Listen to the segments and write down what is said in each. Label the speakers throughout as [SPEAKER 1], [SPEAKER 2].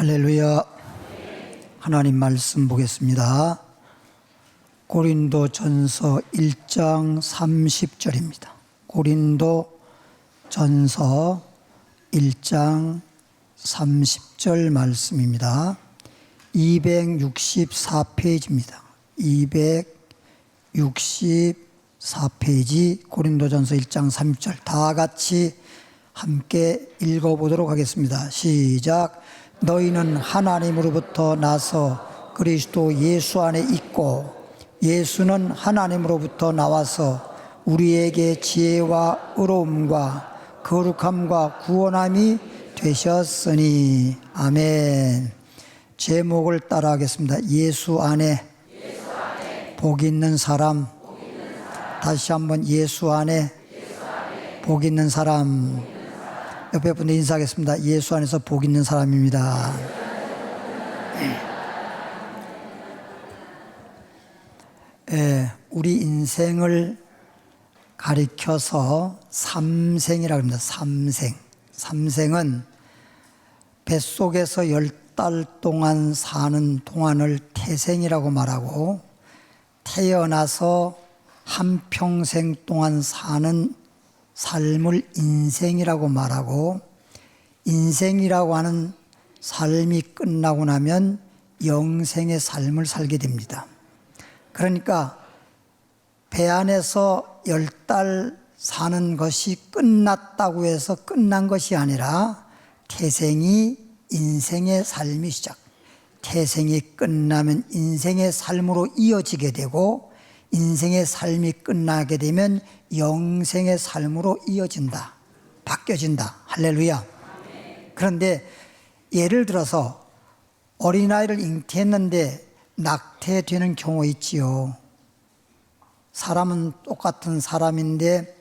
[SPEAKER 1] 할렐루야. 하나님 말씀 보겠습니다. 고린도전서 1장 30절입니다. 고린도전서 1장 30절 말씀입니다. 264페이지입니다. 264페이지 고린도전서 1장 30절 다 같이 함께 읽어보도록 하겠습니다. 시작. 너희는 하나님으로부터 나서 그리스도 예수 안에 있고 예수는 하나님으로부터 나와서 우리에게 지혜와 의로움과 거룩함과 구원함이 되셨으니. 아멘. 제목을 따라하겠습니다. 예수 안에 복 있는 사람. 다시 한번 예수 안에 복 있는 사람. 옆에 분들 인사하겠습니다. 예수 안에서 복 있는 사람입니다. 우리 인생을 가리켜서 삼생이라고 합니다. 삼생. 삼생은 뱃속에서 10달 동안 사는 동안을 태생이라고 말하고, 태어나서 한평생 동안 사는 삶을 인생이라고 말하고, 인생이라고 하는 삶이 끝나고 나면 영생의 삶을 살게 됩니다. 그러니까 배 안에서 10달 사는 것이 끝났다고 해서 끝난 것이 아니라 태생이 인생의 삶이 시작. 태생이 끝나면 인생의 삶으로 이어지게 되고, 인생의 삶이 끝나게 되면 영생의 삶으로 이어진다. 바뀌어진다. 할렐루야. 그런데 예를 들어서 어린아이를 잉태했는데 낙태되는 경우 있지요. 사람은 똑같은 사람인데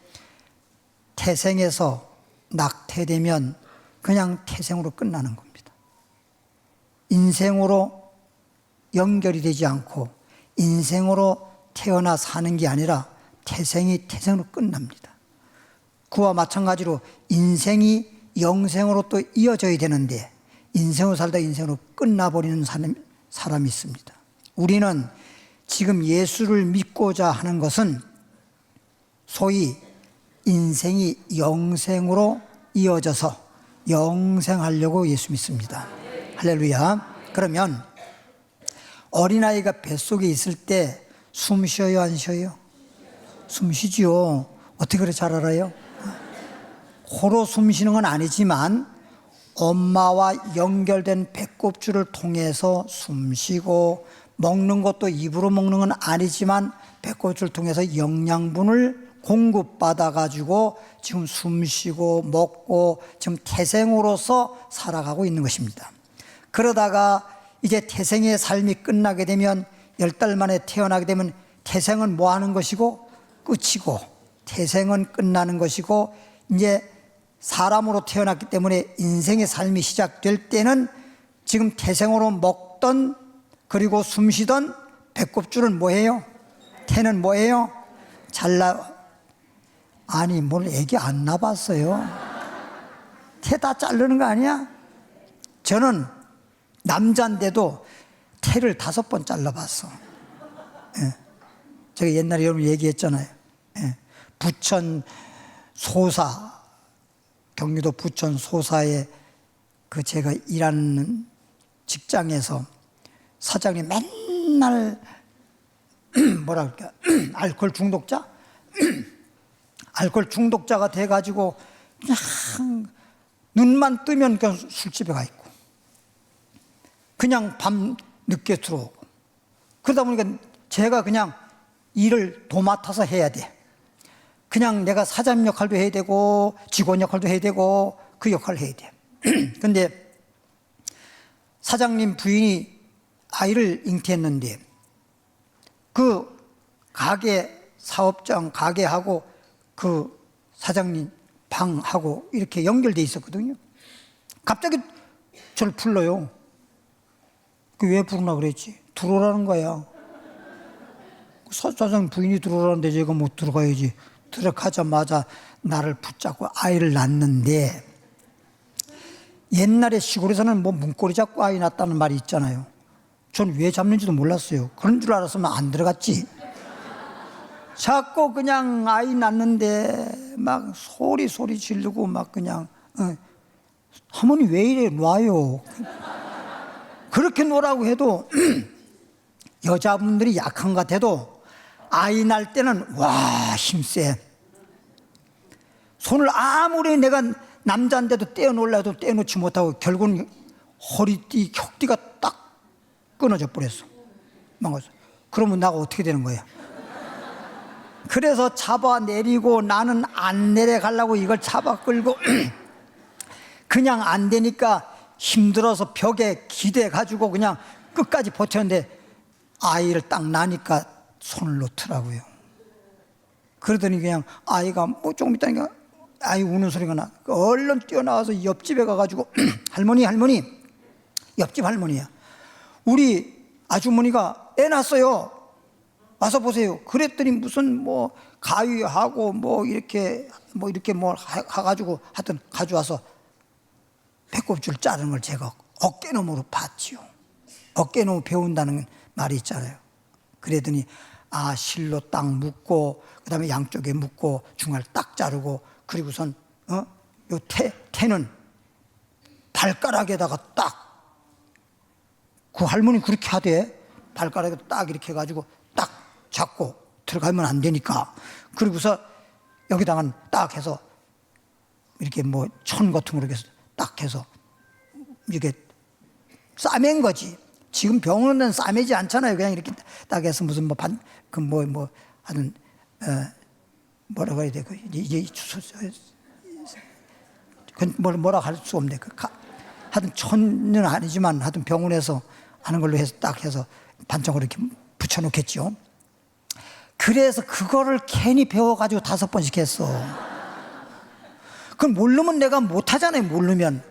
[SPEAKER 1] 태생에서 낙태되면 그냥 태생으로 끝나는 겁니다. 인생으로 연결이 되지 않고 인생으로 태어나 사는 게 아니라 태생이 태생으로 끝납니다. 그와 마찬가지로 인생이 영생으로 또 이어져야 되는데 인생으로 살다 인생으로 끝나버리는 사람이 있습니다. 우리는 지금 예수를 믿고자 하는 것은 소위 인생이 영생으로 이어져서 영생하려고 예수 믿습니다. 할렐루야. 그러면 어린아이가 뱃속에 있을 때 숨 쉬어요, 안 쉬어요? 숨 쉬지요. 어떻게 그래 잘 알아요? 코로 숨 쉬는 건 아니지만 엄마와 연결된 배꼽줄을 통해서 숨 쉬고, 먹는 것도 입으로 먹는 건 아니지만 배꼽줄을 통해서 영양분을 공급받아 가지고 지금 숨 쉬고 먹고 지금 태생으로서 살아가고 있는 것입니다. 그러다가 이제 태생의 삶이 끝나게 되면 10달 만에 태어나게 되면 태생은 뭐 하는 것이고 끝이고, 태생은 끝나는 것이고, 이제 사람으로 태어났기 때문에 인생의 삶이 시작될 때는 지금 태생으로 먹던 그리고 숨쉬던 배꼽줄은 뭐예요? 태는 뭐예요? 아니 뭘 애기 안 낳았어요. 태 다 자르는 거 아니야? 저는 남자인데도 태를 5번 잘라봤어. 제가 옛날에 여러분 얘기했잖아요. 부천 소사, 경기도 부천 소사에 그 제가 일하는 직장에서 사장님 맨날 뭐라 그럴까 알코올 중독자? 알코올 중독자가 돼가지고 그냥 눈만 뜨면 그냥 술집에 가 있고, 그냥 밤 늦게 들어오고, 그러다 보니까 제가 그냥 일을 도맡아서 해야 돼. 그냥 내가 사장 역할도 해야 되고 직원 역할도 해야 되고 그 역할을 해야 돼. 근데 사장님 부인이 아이를 잉태했는데 그 가게 사업장 가게하고 그 사장님 방하고 이렇게 연결돼 있었거든요. 갑자기 저를 불러요. 그 왜 부르나 그랬지? 들어오라는 거야. 사장 부인이 들어오라는데 제가 못 들어가야지. 들어가자마자 나를 붙잡고 아이를 낳는데 옛날에 시골에서는 뭐 문고리 잡고 아이 낳았다는 말이 있잖아요. 전 왜 잡는지도 몰랐어요. 그런 줄 알았으면 안 들어갔지. 자꾸 그냥 아이 낳는데 막 소리 지르고 막 그냥 할머니 왜 이래 놔요. 그렇게 놓으라고 해도 여자분들이 약한 것 같아도 아이 낳을 때는 와 힘세. 손을 아무리 내가 남자인데도 떼어놓으려도 떼어놓지 못하고 결국은 허리띠, 혁띠가 딱 끊어져 버렸어. 망가졌어. 그러면 나가 어떻게 되는 거야? 그래서 잡아내리고 나는 안 내려가려고 이걸 잡아 끌고 그냥 안 되니까 힘들어서 벽에 기대가지고 그냥 끝까지 버텼는데 아이를 딱 낳으니까 손을 놓더라고요. 그러더니 그냥 아이가 뭐 조금 있다니까 아이 우는 소리가 나. 얼른 뛰어나와서 옆집에 가가지고 할머니 옆집 할머니야. 우리 아주머니가 애 낳았어요. 와서 보세요. 그랬더니 무슨 뭐 가위하고 뭐 이렇게 해가지고 하여튼 가져와서 배꼽줄 자르는 걸 제가 어깨너머로 봤지요. 어깨너머 배운다는 말이 있잖아요. 그랬더니 실로 딱 묶고 그다음에 양쪽에 묶고 중간을 딱 자르고 그리고선 요 태는 발가락에다가 딱 그 할머니 그렇게 하대. 발가락에 딱 이렇게 해가지고 딱 잡고 들어가면 안 되니까 그리고서 여기다가 딱 해서 이렇게 뭐 천 같은 거 이렇게 딱 해서 이렇게 싸맨 거지. 지금 병원은 싸매지 않잖아요. 그냥 이렇게 딱 해서 무슨 하여튼 뭐라고 해야 돼? 뭐라 할 수 없네. 하여튼 천은 아니지만 하여튼 병원에서 하는 걸로 해서 딱 해서 반창으로 이렇게 붙여놓겠죠. 그래서 그거를 괜히 배워가지고 5번씩 했어. 그걸 모르면 내가 못하잖아요. 모르면.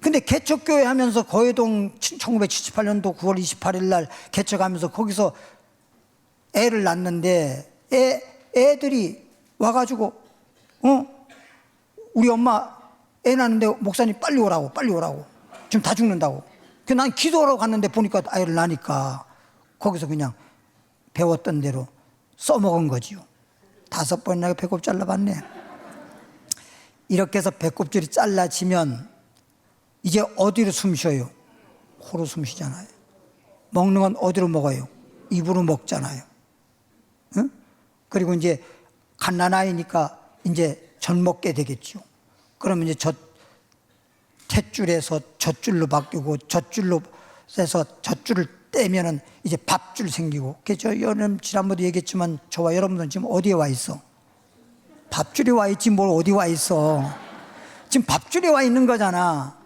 [SPEAKER 1] 근데 개척교회 하면서 거회동 1978년도 9월 28일 날 개척하면서 거기서 애를 낳는데 애들이 와가지고 우리 엄마 애 낳는데 목사님 빨리 오라고 지금 다 죽는다고. 난 기도하러 갔는데 보니까 아이를 낳으니까 거기서 그냥 배웠던 대로 써먹은 거지요. 5번이나 배꼽 잘라봤네. 이렇게 해서 배꼽줄이 잘라지면 이제 어디로 숨 쉬어요? 코로 숨 쉬잖아요. 먹는 건 어디로 먹어요? 입으로 먹잖아요. 응? 그리고 이제 갓난아이니까 이제 젖 먹게 되겠죠. 그러면 이제 탯줄에서 젖줄로 바뀌고 젖줄로 해서 젖줄을 떼면은 이제 밥줄 생기고. 저 여름 지난번도 얘기했지만 저와 여러분들은 지금 어디에 와 있어? 밥줄이 와 있지 뭘 어디 와 있어? 지금 밥줄이 와 있는 거잖아.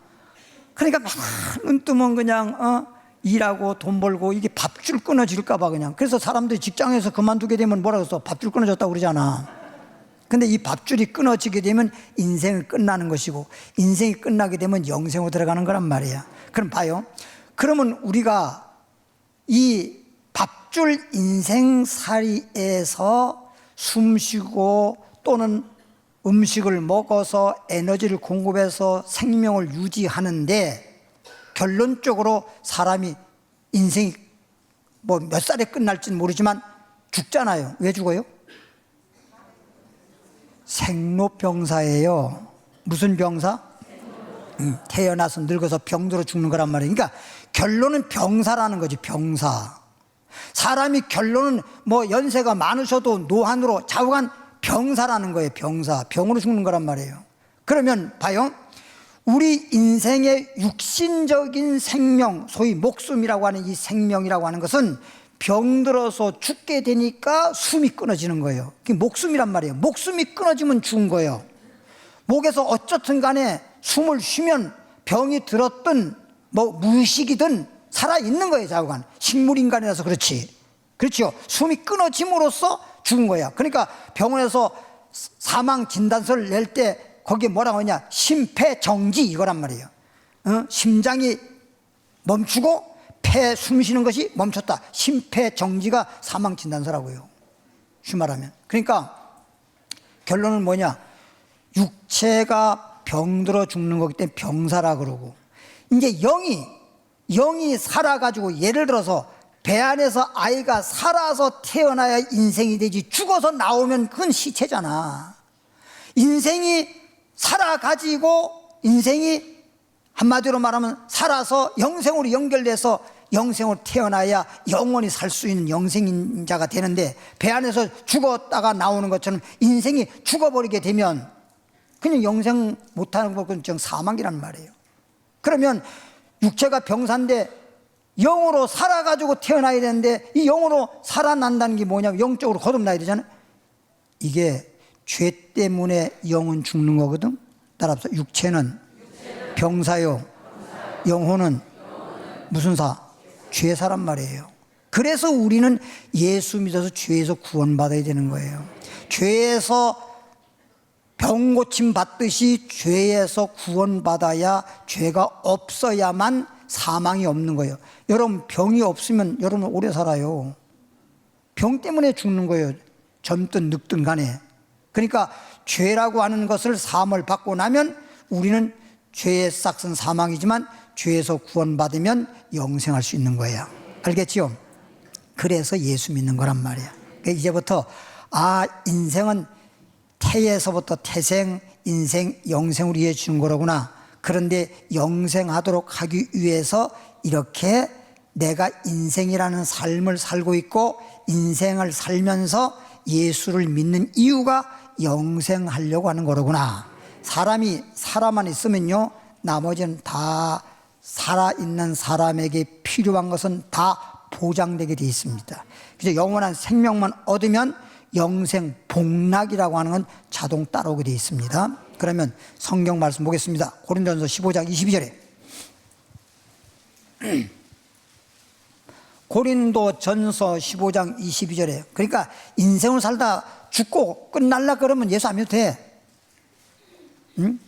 [SPEAKER 1] 그러니까 막 눈 뜨면 그냥 일하고 돈 벌고 이게 밥줄 끊어질까 봐 그냥. 그래서 사람들이 직장에서 그만두게 되면 뭐라고 써? 밥줄 끊어졌다고 그러잖아. 근데 이 밥줄이 끊어지게 되면 인생은 끝나는 것이고 인생이 끝나게 되면 영생으로 들어가는 거란 말이야. 그럼 봐요. 그러면 우리가 이 밥줄 인생살이에서 숨쉬고 또는 음식을 먹어서 에너지를 공급해서 생명을 유지하는데 결론적으로 사람이 인생이 뭐 몇 살에 끝날지는 모르지만 죽잖아요. 왜 죽어요? 생로병사예요. 무슨 병사? 태어나서 늙어서 병들어 죽는 거란 말이에요. 그러니까 결론은 병사라는 거지. 병사. 사람이 결론은 뭐 연세가 많으셔도 노안으로 좌우간 병사라는 거예요. 병사. 병으로 죽는 거란 말이에요. 그러면 봐요. 우리 인생의 육신적인 생명, 소위 목숨이라고 하는 이 생명이라고 하는 것은 병들어서 죽게 되니까 숨이 끊어지는 거예요. 그게 목숨이란 말이에요. 목숨이 끊어지면 죽은 거예요. 목에서 어쨌든 간에 숨을 쉬면 병이 들었든 뭐 무의식이든 살아있는 거예요. 좌우간. 식물인간이라서 그렇지. 그렇죠. 숨이 끊어짐으로써 죽은 거야. 그러니까 병원에서 사망 진단서를 낼 때 거기에 뭐라고 하냐? 심폐정지 이거란 말이에요. 심장이 멈추고 폐 숨 쉬는 것이 멈췄다. 심폐정지가 사망 진단서라고요. 쉬 말하면. 그러니까 결론은 뭐냐? 육체가 병들어 죽는 거기 때문에 병사라 그러고 이제 영이 살아가지고, 예를 들어서 배 안에서 아이가 살아서 태어나야 인생이 되지, 죽어서 나오면 그건 시체잖아. 인생이 살아가지고, 인생이 한마디로 말하면 살아서 영생으로 연결돼서 영생으로 태어나야 영원히 살 수 있는 영생자가 되는데, 배 안에서 죽었다가 나오는 것처럼 인생이 죽어버리게 되면 그냥 영생 못하는 것은 사망이란 말이에요. 그러면 육체가 병사인데 영으로 살아가지고 태어나야 되는데, 이 영으로 살아난다는 게 뭐냐면 영적으로 거듭나야 되잖아요. 이게 죄 때문에 영은 죽는 거거든. 따라서 육체는 병사요, 영혼은 무슨 사? 죄사란 말이에요. 그래서 우리는 예수 믿어서 죄에서 구원받아야 되는 거예요. 죄에서 병 고침 받듯이 죄에서 구원받아야, 죄가 없어야만 사망이 없는 거예요. 여러분, 병이 없으면 여러분 오래 살아요. 병 때문에 죽는 거예요. 젊든 늙든 간에. 그러니까 죄라고 하는 것을 사함을 받고 나면 우리는 죄의 싹은 사망이지만 죄에서 구원받으면 영생할 수 있는 거예요. 알겠지요? 그래서 예수 믿는 거란 말이야. 그러니까 이제부터 인생은 태에서부터 태생, 인생, 영생으로 이해해 주는 거로구나. 그런데 영생하도록 하기 위해서 이렇게 내가 인생이라는 삶을 살고 있고, 인생을 살면서 예수를 믿는 이유가 영생하려고 하는 거로구나. 사람이 살아만 있으면요, 나머지는 다 살아있는 사람에게 필요한 것은 다 보장되게 되어 있습니다. 그래서 영원한 생명만 얻으면 영생 복락이라고 하는 건 자동 따라오게 되어 있습니다. 그러면 성경 말씀 보겠습니다. 고린도전서 15장 22절에 고린도전서 15장 22절에 그러니까 인생을 살다 죽고 끝날라 그러면 예수 안 믿어도 돼. 응?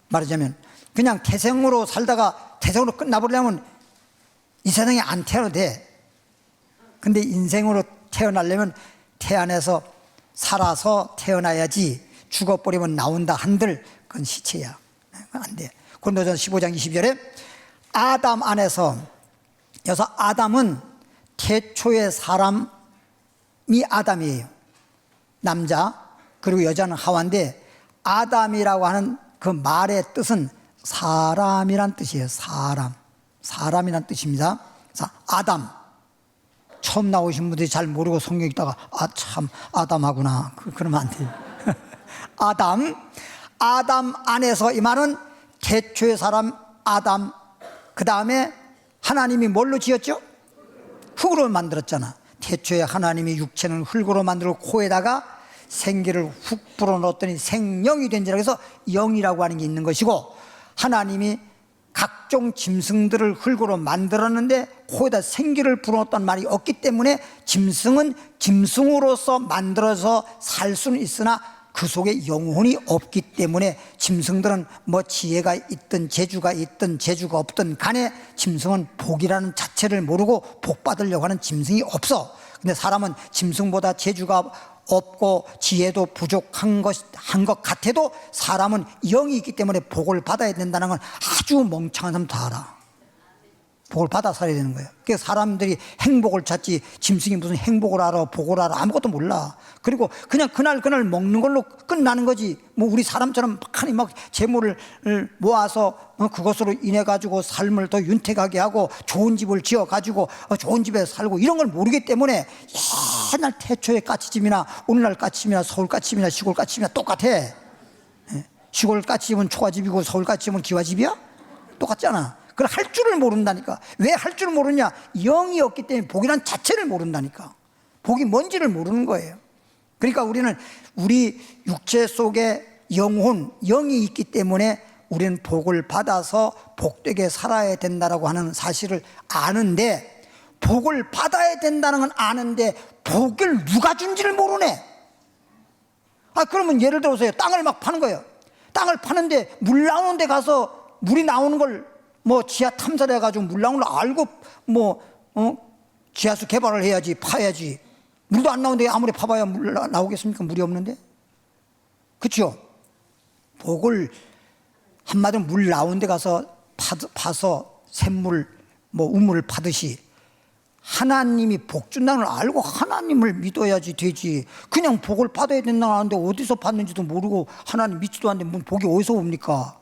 [SPEAKER 1] 말하자면 그냥 태생으로 살다가 태생으로 끝나버리려면 이 세상에 안 태어나도 돼. 근데 인생으로 태어나려면 태안에서 살아서 태어나야지, 죽어버리면 나온다 한들 그건 시체야. 그건 안 돼. 고린도전서 15장 22절에 아담 안에서, 여기서 아담은 태초의 사람이 아담이에요. 남자, 그리고 여자는 하와인데, 아담이라고 하는 그 말의 뜻은 사람이란 뜻이에요. 사람이란 뜻입니다. 자, 아담. 처음 나오신 분들이 잘 모르고 성경 읽다가 참 아담하구나, 그러면 안 돼요. 아담 안에서, 이 말은 태초의 사람 아담, 그 다음에 하나님이 뭘로 지었죠? 흙으로 만들었잖아. 태초에 하나님이 육체는 흙으로 만들고 코에다가 생기를 훅 불어넣었더니 생명이 된지라 해서 영이라고 하는 게 있는 것이고, 하나님이 각종 짐승들을 흙으로 만들었는데 코에다 생기를 불어넣었다는 말이 없기 때문에 짐승은 짐승으로서 만들어서 살 수는 있으나 그 속에 영혼이 없기 때문에, 짐승들은 뭐 지혜가 있든 재주가 있든 재주가 없든 간에 짐승은 복이라는 자체를 모르고 복 받으려고 하는 짐승이 없어. 근데 사람은 짐승보다 재주가 없고 지혜도 부족한 것 같아도 사람은 영이 있기 때문에 복을 받아야 된다는 건 아주 멍청한 사람 다 알아. 복을 받아 살아야 되는 거예요. 그래서 사람들이 행복을 찾지, 짐승이 무슨 행복을 알아, 복을 알아, 아무것도 몰라. 그리고 그냥 그날 먹는 걸로 끝나는 거지. 뭐 우리 사람처럼 많이 막 재물을 모아서 그것으로 인해 가지고 삶을 더 윤택하게 하고 좋은 집을 지어 가지고 좋은 집에 살고 이런 걸 모르기 때문에 옛날 태초의 까치집이나 오늘날 까치집이나 서울 까치집이나 시골 까치집이나 똑같아. 시골 까치집은 초가집이고 서울 까치집은 기와집이야? 똑같잖아. 그걸 할 줄을 모른다니까. 왜 할 줄을 모르냐? 영이 없기 때문에 복이란 자체를 모른다니까. 복이 뭔지를 모르는 거예요. 그러니까 우리는 우리 육체 속에 영혼, 영이 있기 때문에 우리는 복을 받아서 복되게 살아야 된다라고 하는 사실을 아는데, 복을 받아야 된다는 건 아는데 복을 누가 준지를 모르네. 그러면 예를 들어서요, 땅을 막 파는 거예요. 땅을 파는데 물 나오는 데 가서 물이 나오는 걸 뭐 지하 탐사를 해가지고 물 나오는 걸 알고 지하수 개발을 해야지, 파야지. 물도 안 나오는데 아무리 파봐야 물 나오겠습니까? 물이 없는데. 그렇죠? 복을 한마디로 물 나오는 데 가서 파서 샘물 우물을 파듯이 하나님이 복 준다는 걸 알고 하나님을 믿어야지 되지. 그냥 복을 받아야 된다고 하는데 어디서 받는지도 모르고 하나님 믿지도 않는데 뭐 복이 어디서 옵니까?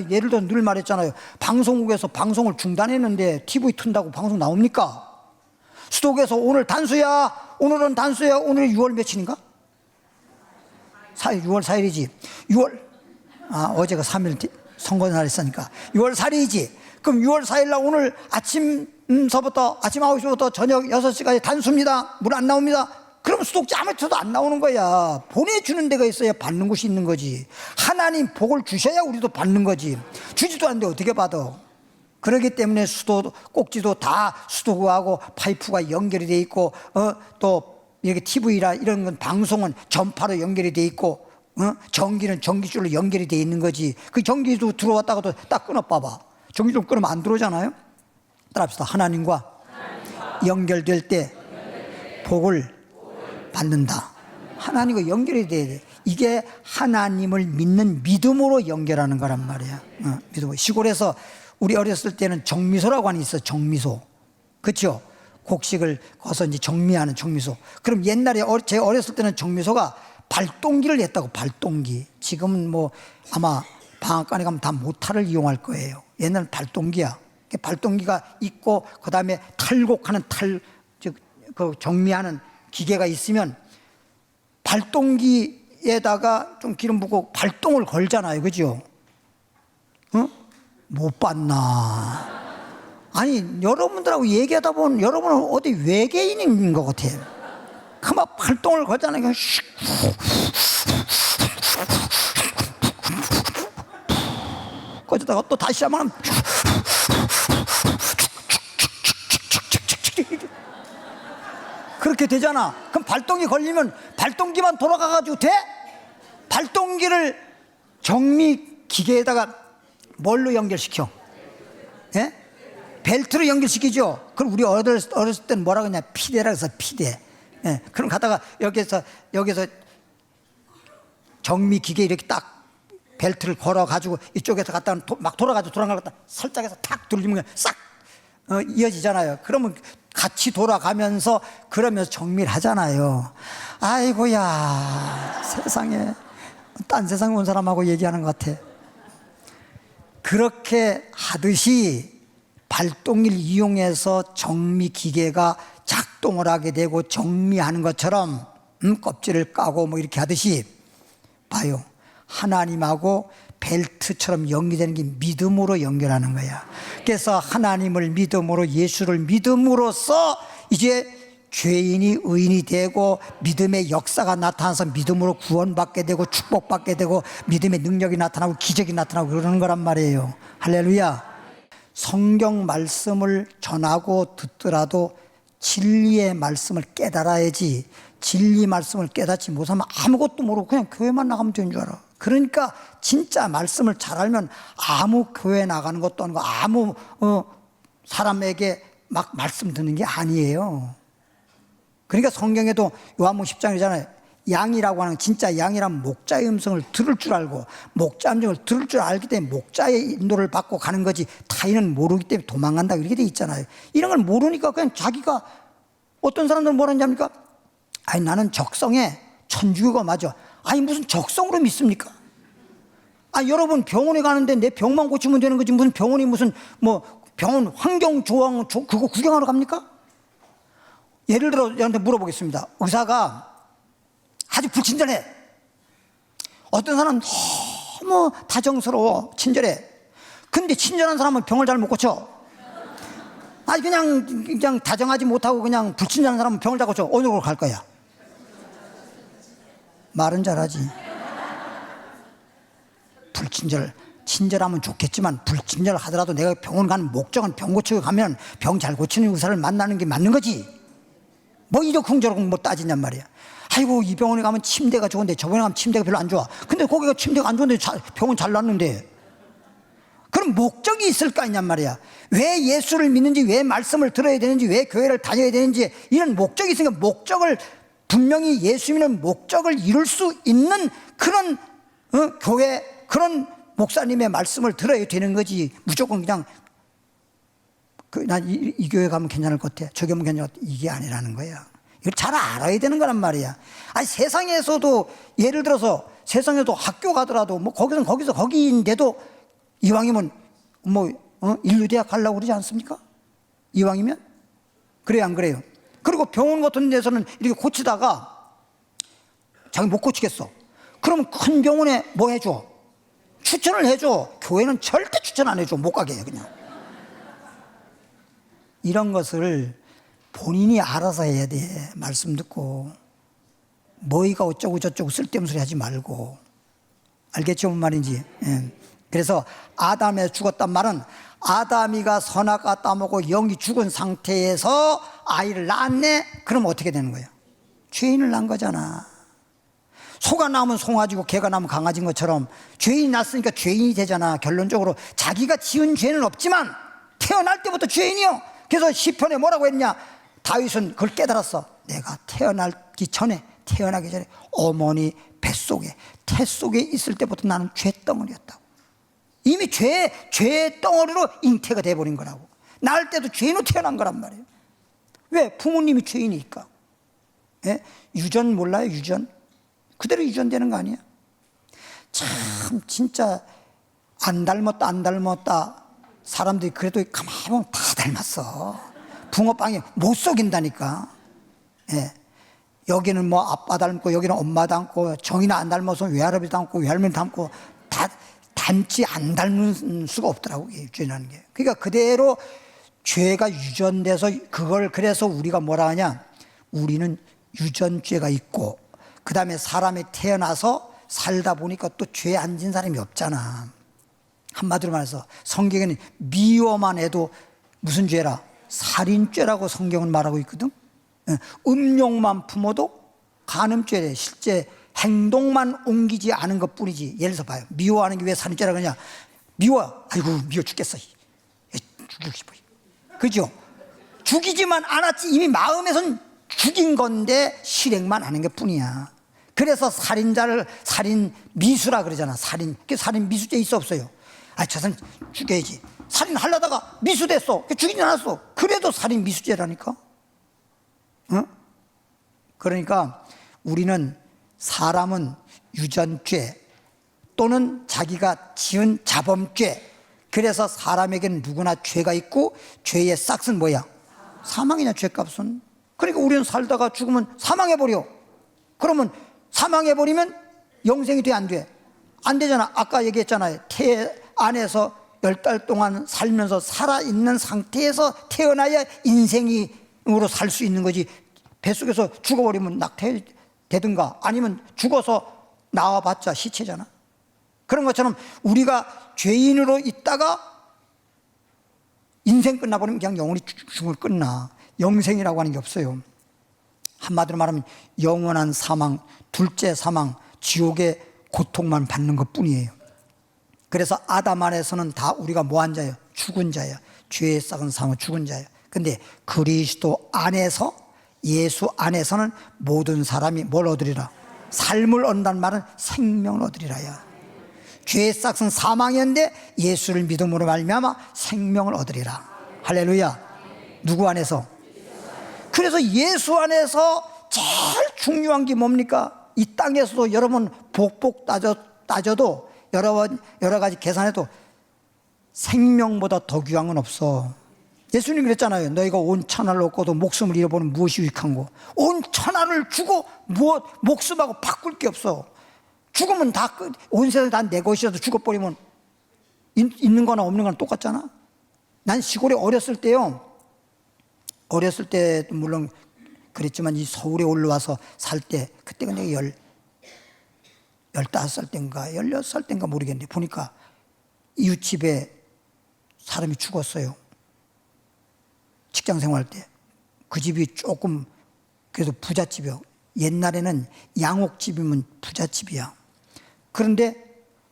[SPEAKER 1] 예를 들어 늘 말했잖아요. 방송국에서 방송을 중단했는데 TV 튼다고 방송 나옵니까? 수도께서 오늘 단수야, 오늘은 단수야. 오늘이 6월 며칠인가? 6월 4일이지. 어제가 3일 선거날 했으니까 6월 4일이지. 그럼 6월 4일 날 오늘 아침서부터 아침 9시부터 저녁 6시까지 단수입니다. 물 안 나옵니다. 그럼 수독자 아무튼 안 나오는 거야. 보내주는 데가 있어야 받는 곳이 있는 거지. 하나님 복을 주셔야 우리도 받는 거지. 주지도 않는데 어떻게 받아? 그렇기 때문에 수도 꼭지도 다 수도구하고 파이프가 연결이 돼 있고 또 이렇게 TV라 이런 건 방송은 전파로 연결이 돼 있고 전기는 전기줄로 연결이 돼 있는 거지. 그 전기도 들어왔다가도 딱 끊어 봐봐. 전기 좀 끊으면 안 들어오잖아요. 따라합시다. 하나님과 연결될 때 복을 받는다. 하나님과 연결이 돼야 돼. 이게 하나님을 믿는 믿음으로 연결하는 거란 말이야. 믿음. 시골에서 우리 어렸을 때는 정미소라고 하는 게 있어. 정미소. 그렇죠? 곡식을 거서 이제 정미하는 정미소. 그럼 옛날에 제 어렸을 때는 정미소가 발동기를 냈다고. 발동기. 지금은 아마 방앗간에 가면 다 모타를 이용할 거예요. 옛날은 발동기야. 발동기가 있고 그 다음에 탈곡하는 그 정미하는 기계가 있으면 발동기에다가 좀 기름 붓고 발동을 걸잖아요. 그죠? 못 봤나? 아니, 여러분들하고 얘기하다 보면 여러분은 어디 외계인인 것 같아. 그만 발동을 걸잖아요. 거기다가 또 다시 하면 그렇게 되잖아. 그럼 발동기 걸리면 발동기만 돌아가가지고 돼? 발동기를 정미 기계에다가 뭘로 연결시켜? 예? 벨트로 연결시키죠. 그럼 우리 어렸을 때는 뭐라 그러냐? 피대라 해서 피대. 예. 그럼 가다가 여기서 정미 기계 이렇게 딱 벨트를 걸어가지고 이쪽에서 갔다가 막 돌아가지고 돌아가다가 살짝 해서 탁 돌리면 싹 이어지잖아요. 그러면 같이 돌아가면서 그러면서 정밀 하잖아요. 아이고야, 세상에 딴 세상에 온 사람하고 얘기하는 것 같아. 그렇게 하듯이 발동기를 이용해서 정미 기계가 작동을 하게 되고 정미하는 것처럼 껍질을 까고 이렇게 하듯이 봐요. 하나님하고 벨트처럼 연결되는 게 믿음으로 연결하는 거야. 그래서 하나님을 믿음으로 예수를 믿음으로써 이제 죄인이 의인이 되고 믿음의 역사가 나타나서 믿음으로 구원받게 되고 축복받게 되고 믿음의 능력이 나타나고 기적이 나타나고 그러는 거란 말이에요. 할렐루야. 성경 말씀을 전하고 듣더라도 진리의 말씀을 깨달아야지. 진리 말씀을 깨닫지 못하면 아무것도 모르고 그냥 교회만 나가면 되는 줄 알아. 그러니까 진짜 말씀을 잘 알면 아무 교회 나가는 것도 아니고 아무 사람에게 막 말씀 듣는 게 아니에요. 그러니까 성경에도 요한복음 10장이잖아요. 양이라고 하는, 진짜 양이란 목자의 음성을 들을 줄 알고 목자 음성을 들을 줄 알기 때문에 목자의 인도를 받고 가는 거지 타인은 모르기 때문에 도망간다 이렇게 돼 있잖아요. 이런 걸 모르니까 그냥 자기가, 어떤 사람들은 뭐라는지 압니까? 아니, 나는 적성에 천주교가 맞아. 아니, 무슨 적성으로 믿습니까? 여러분 병원에 가는데 내 병만 고치면 되는 거지 무슨 병원이 무슨 병원 환경 조항 그거 구경하러 갑니까? 예를 들어 저한테 물어보겠습니다. 의사가 아주 불친절해. 어떤 사람은 너무 다정스러워, 친절해. 근데 친절한 사람은 병을 잘 못 고쳐. 아니, 그냥 다정하지 못하고 그냥 불친절한 사람은 병을 잘 고쳐. 어느 쪽으로 갈 거야? 말은 잘하지. 친절하면 좋겠지만 불친절 하더라도 내가 병원 가는 목적은 병 고치고 가면 병 잘 고치는 의사를 만나는 게 맞는 거지. 이러쿵저러쿵 따지냔 말이야. 아이고, 이 병원에 가면 침대가 좋은데 저번에 가면 침대가 별로 안 좋아. 근데 거기가 침대가 안 좋은데 병은 잘 났는데. 그럼 목적이 있을 거 아니냔 말이야. 왜 예수를 믿는지, 왜 말씀을 들어야 되는지, 왜 교회를 다녀야 되는지 이런 목적이 있으니까 분명히 예수 믿는 목적을 이룰 수 있는 그런 교회, 그런 목사님의 말씀을 들어야 되는 거지. 무조건 그냥 이 교회 가면 괜찮을 것 같아. 저기 가면 괜찮을 것 같아. 이게 아니라는 거야. 이걸 잘 알아야 되는 거란 말이야. 아니, 세상에서도 예를 들어서 세상에도 학교 가더라도 뭐 거기인데도 이왕이면 인류대학 가려고 그러지 않습니까? 이왕이면? 그래요, 안 그래요? 그리고 병원 같은 데서는 이렇게 고치다가 자기 못 고치겠어. 그러면 큰 병원에 뭐 해줘? 추천을 해줘. 교회는 절대 추천 안 해줘. 못 가게 해, 그냥. 이런 것을 본인이 알아서 해야 돼. 말씀 듣고. 뭐이가 어쩌고 저쩌고 쓸데없는 소리 하지 말고. 알겠죠? 뭔 말인지. 예. 그래서 아담에 죽었단 말은 아담이가 선악과 따먹고 영이 죽은 상태에서 아이를 낳았네? 그럼 어떻게 되는 거예요? 죄인을 낳은 거잖아. 소가 낳으면 송아지고 개가 낳으면 강아지인 것처럼 죄인이 낳았으니까 죄인이 되잖아. 결론적으로 자기가 지은 죄는 없지만 태어날 때부터 죄인이요. 그래서 시편에 뭐라고 했냐? 다윗은 그걸 깨달았어. 내가 태어나기 전에 어머니 뱃속에 태 속에 있을 때부터 나는 죄덩어리였다고. 이미 죄의 덩어리로 잉태가 돼버린 거라고. 낳을 때도 죄인으로 태어난 거란 말이에요. 왜? 부모님이 죄인이니까. 예? 유전 몰라요? 유전? 그대로 유전되는 거 아니야? 참 진짜 안 닮았다 사람들이 그래도 가만히 보면 다 닮았어. 붕어빵이 못 속인다니까. 예. 여기는 뭐 아빠 닮고 여기는 엄마 닮고 정이나 안 닮아서 외할아버지 닮고 외할머니 닮고 다 닮지 안 닮을 수가 없더라고. 유전이라는 게. 그러니까 그대로 죄가 유전돼서 그걸 그래서 우리가 뭐라 하냐? 우리는 유전죄가 있고 그 다음에 사람이 태어나서 살다 보니까 또 죄 안 진 사람이 없잖아. 한마디로 말해서 성경에는 미워만 해도 무슨 죄라? 살인죄라고 성경은 말하고 있거든. 음욕만 품어도 간음죄래. 실제 행동만 옮기지 않은 것 뿐이지. 예를 들어서 봐요. 미워하는 게 왜 살인죄라 그러냐? 미워. 아이고 미워 죽겠어. 죽이고 싶어. 그죠? 죽이지만 않았지. 이미 마음에선 죽인 건데 실행만 하는 것 뿐이야. 그래서 살인자를 살인 미수라 그러잖아. 살인 미수죄 있어 없어요? 저 사람 죽여야지. 살인하려다가 미수됐어. 죽이지 않았어. 그래도 살인 미수죄라니까. 응? 그러니까 우리는 사람은 유전죄 또는 자기가 지은 자범죄. 그래서 사람에게는 누구나 죄가 있고 죄의 싹은 뭐야? 사망이냐 죄값은. 그러니까 우리는 살다가 죽으면 사망해버려. 그러면 사망해버리면 영생이 돼 안 돼? 안 되잖아. 아까 얘기했잖아요. 태 안에서 10달 동안 살면서 살아있는 상태에서 태어나야 인생으로 살 수 있는 거지. 뱃속에서 죽어버리면 낙태되든가 아니면 죽어서 나와봤자 시체잖아. 그런 것처럼 우리가 죄인으로 있다가 인생 끝나버리면 그냥 영원히 죽음을 끝나. 영생이라고 하는 게 없어요. 한마디로 말하면 영원한 사망, 둘째 사망, 지옥의 고통만 받는 것 뿐이에요. 그래서 아담 안에서는 다 우리가 뭐한 자예요? 죽은 자예요. 죄에 싹은 사망 죽은 자예요. 근데 그리스도 안에서 예수 안에서는 모든 사람이 뭘 얻으리라? 삶을 얻는다는 말은 생명을 얻으리라야. 죄의 싹은 사망이었는데 예수를 믿음으로 말미암아 생명을 얻으리라. 할렐루야. 누구 안에서? 그래서 예수 안에서 제일 중요한 게 뭡니까? 이 땅에서도 여러분 복복 따져도 여러 가지 계산해도 생명보다 더 귀한 건 없어. 예수님 그랬잖아요. 너희가 온 천하를 얻고도 목숨을 잃어버리면 무엇이 유익한고? 온 천하를 주고 목숨하고 바꿀 게 없어. 죽으면 다 온 세상이 다 내 것이라도 죽어버리면 있는 거나 없는 거나 똑같잖아. 난 시골에 어렸을 때도 물론 그랬지만 이 서울에 올라와서 살 때 그때가 내가 15살 때인가 16살 때인가 모르겠는데 보니까 이웃집에 사람이 죽었어요. 직장 생활 때. 그 집이 조금 그래도 부잣집이요. 옛날에는 양옥집이면 부잣집이야. 그런데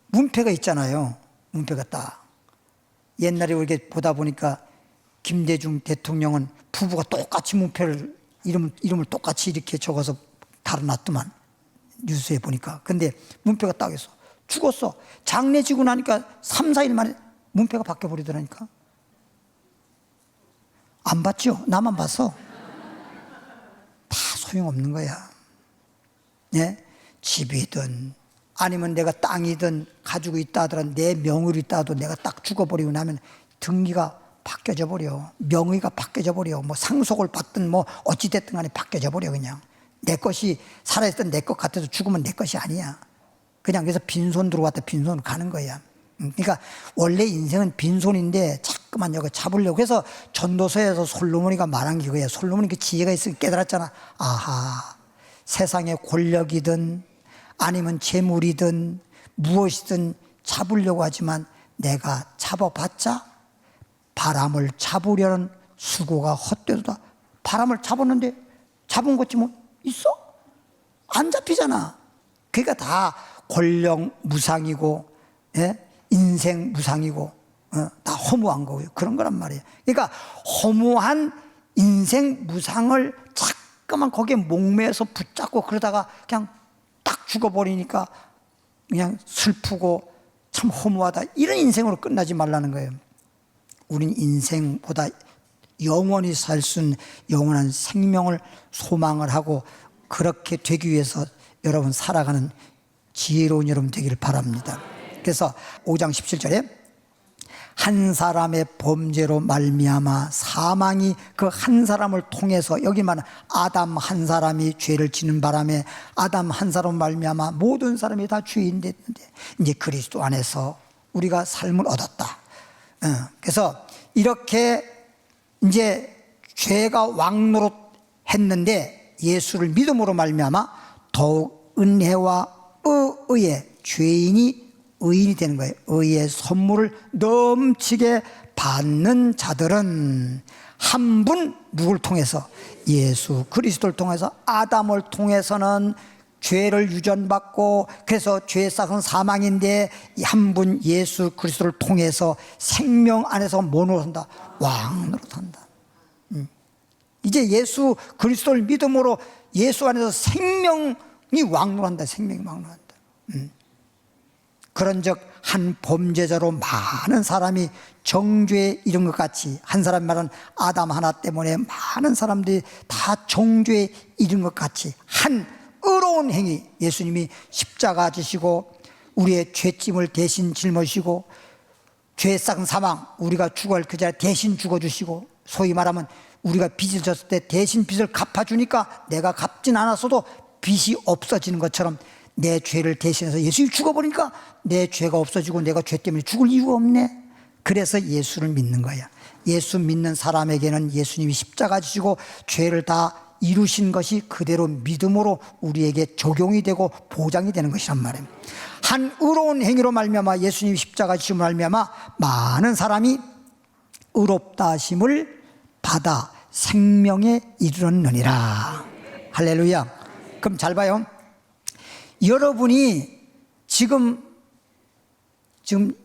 [SPEAKER 1] 문패가 있잖아요. 문패가 딱. 옛날에 이렇게 보다 보니까 김대중 대통령은 부부가 똑같이 문패를 이름을 똑같이 이렇게 적어서 달아놨더만 뉴스에 보니까. 근데 문패가 딱 있어. 죽었어. 장례 지고 나니까 3, 4일 만에 문패가 바뀌어 버리더라니까. 안 봤죠? 나만 봤어. 다 소용없는 거야. 예? 집이든 아니면 내가 땅이든 가지고 있다 하더라도 내 명의로 있다 하도 내가 딱 죽어버리고 나면 등기가 바뀌어져 버려. 명의가 바뀌어져 버려. 뭐 상속을 받든 뭐 어찌됐든 간에 바뀌어져 버려. 그냥 내 것이 살아있던 내 것 같아서 죽으면 내 것이 아니야. 그냥 그래서 빈손 들어왔다 빈손 가는 거야. 그러니까 원래 인생은 빈손인데 자꾸만 여기 잡으려고. 그래서 전도서에서 솔로몬이가 말한 게 그거야. 솔로몬이 그 지혜가 있으니까 깨달았잖아. 아하, 세상의 권력이든 아니면 재물이든 무엇이든 잡으려고 하지만 내가 잡아봤자 바람을 잡으려는 수고가 헛되도다. 바람을 잡았는데 잡은 것지 뭐 있어? 안 잡히잖아. 그러니까 다 권력 무상이고, 예? 인생 무상이고, 다 허무한 거고요. 그런 거란 말이에요. 그러니까 허무한 인생 무상을 자꾸만 거기에 목매서 붙잡고 그러다가 그냥 딱 죽어버리니까 그냥 슬프고 참 허무하다. 이런 인생으로 끝나지 말라는 거예요. 우린 인생보다 영원히 살 수 있는 영원한 생명을 소망을 하고 그렇게 되기 위해서 여러분 살아가는 지혜로운 여러분 되기를 바랍니다. 그래서 5장 17절에 한 사람의 범죄로 말미암아 사망이 그 한 사람을 통해서, 여기 말하는 아담 한 사람이 죄를 지는 바람에 아담 한 사람 말미암아 모든 사람이 다 죄인 됐는데 이제 그리스도 안에서 우리가 삶을 얻었다. 그래서 이렇게 이제 죄가 왕노릇 했는데 예수를 믿음으로 말미암아 더욱 은혜와 의에 죄인이 의인이 되는 거예요. 의의 선물을 넘치게 받는 자들은 한 분 누굴 통해서? 예수 그리스도를 통해서. 아담을 통해서는 죄를 유전받고 그래서 죄의 싹은 사망인데 한 분 예수 그리스도를 통해서 생명 안에서 뭐 노릇한다? 왕노릇한다. 이제 예수 그리스도를 믿음으로 예수 안에서 생명이 왕노릇한다. 생명이 왕노릇한다. 그런즉 한 범죄자로 많은 사람이 정죄에 이른 것 같이, 한 사람 말은 아담 하나 때문에 많은 사람들이 다 정죄에 이른 것 같이 한 의로운 행위, 예수님이 십자가 지시고 우리의 죄짐을 대신 짊어지시고 죄의 싹은 사망, 우리가 죽어야 할 그 자리에 대신 죽어주시고, 소위 말하면 우리가 빚을 졌을 때 대신 빚을 갚아주니까 내가 갚진 않았어도 빚이 없어지는 것처럼 내 죄를 대신해서 예수님이 죽어버리니까 내 죄가 없어지고 내가 죄 때문에 죽을 이유가 없네. 그래서 예수를 믿는 거야. 예수 믿는 사람에게는 예수님이 십자가 지시고 죄를 다 이루신 것이 그대로 믿음으로 우리에게 적용이 되고 보장이 되는 것이란 말이에요. 한 의로운 행위로 말미암아 예수님이 십자가 지심으로 말미암아 많은 사람이 의롭다 하심을 받아 생명에 이르렀느니라. 할렐루야. 그럼 잘 봐요. 여러분이 지금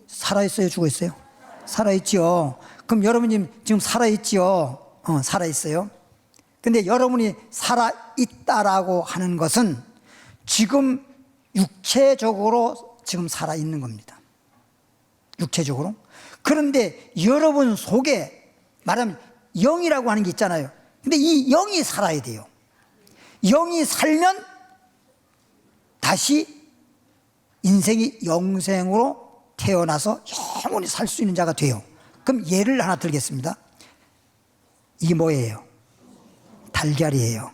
[SPEAKER 1] 살아있어요? 죽어있어요? 살아있죠. 그럼 여러분이 지금 살아있죠. 살아있어요. 근데 여러분이 살아있다라고 하는 것은 지금 육체적으로 지금 살아있는 겁니다. 육체적으로. 그런데 여러분 속에 말하면 영이라고 하는 게 있잖아요. 근데 이 영이 살아야 돼요. 영이 살면 다시 인생이 영생으로 태어나서 영원히 살 수 있는 자가 돼요. 그럼 예를 하나 들겠습니다. 이게 뭐예요? 달걀이에요.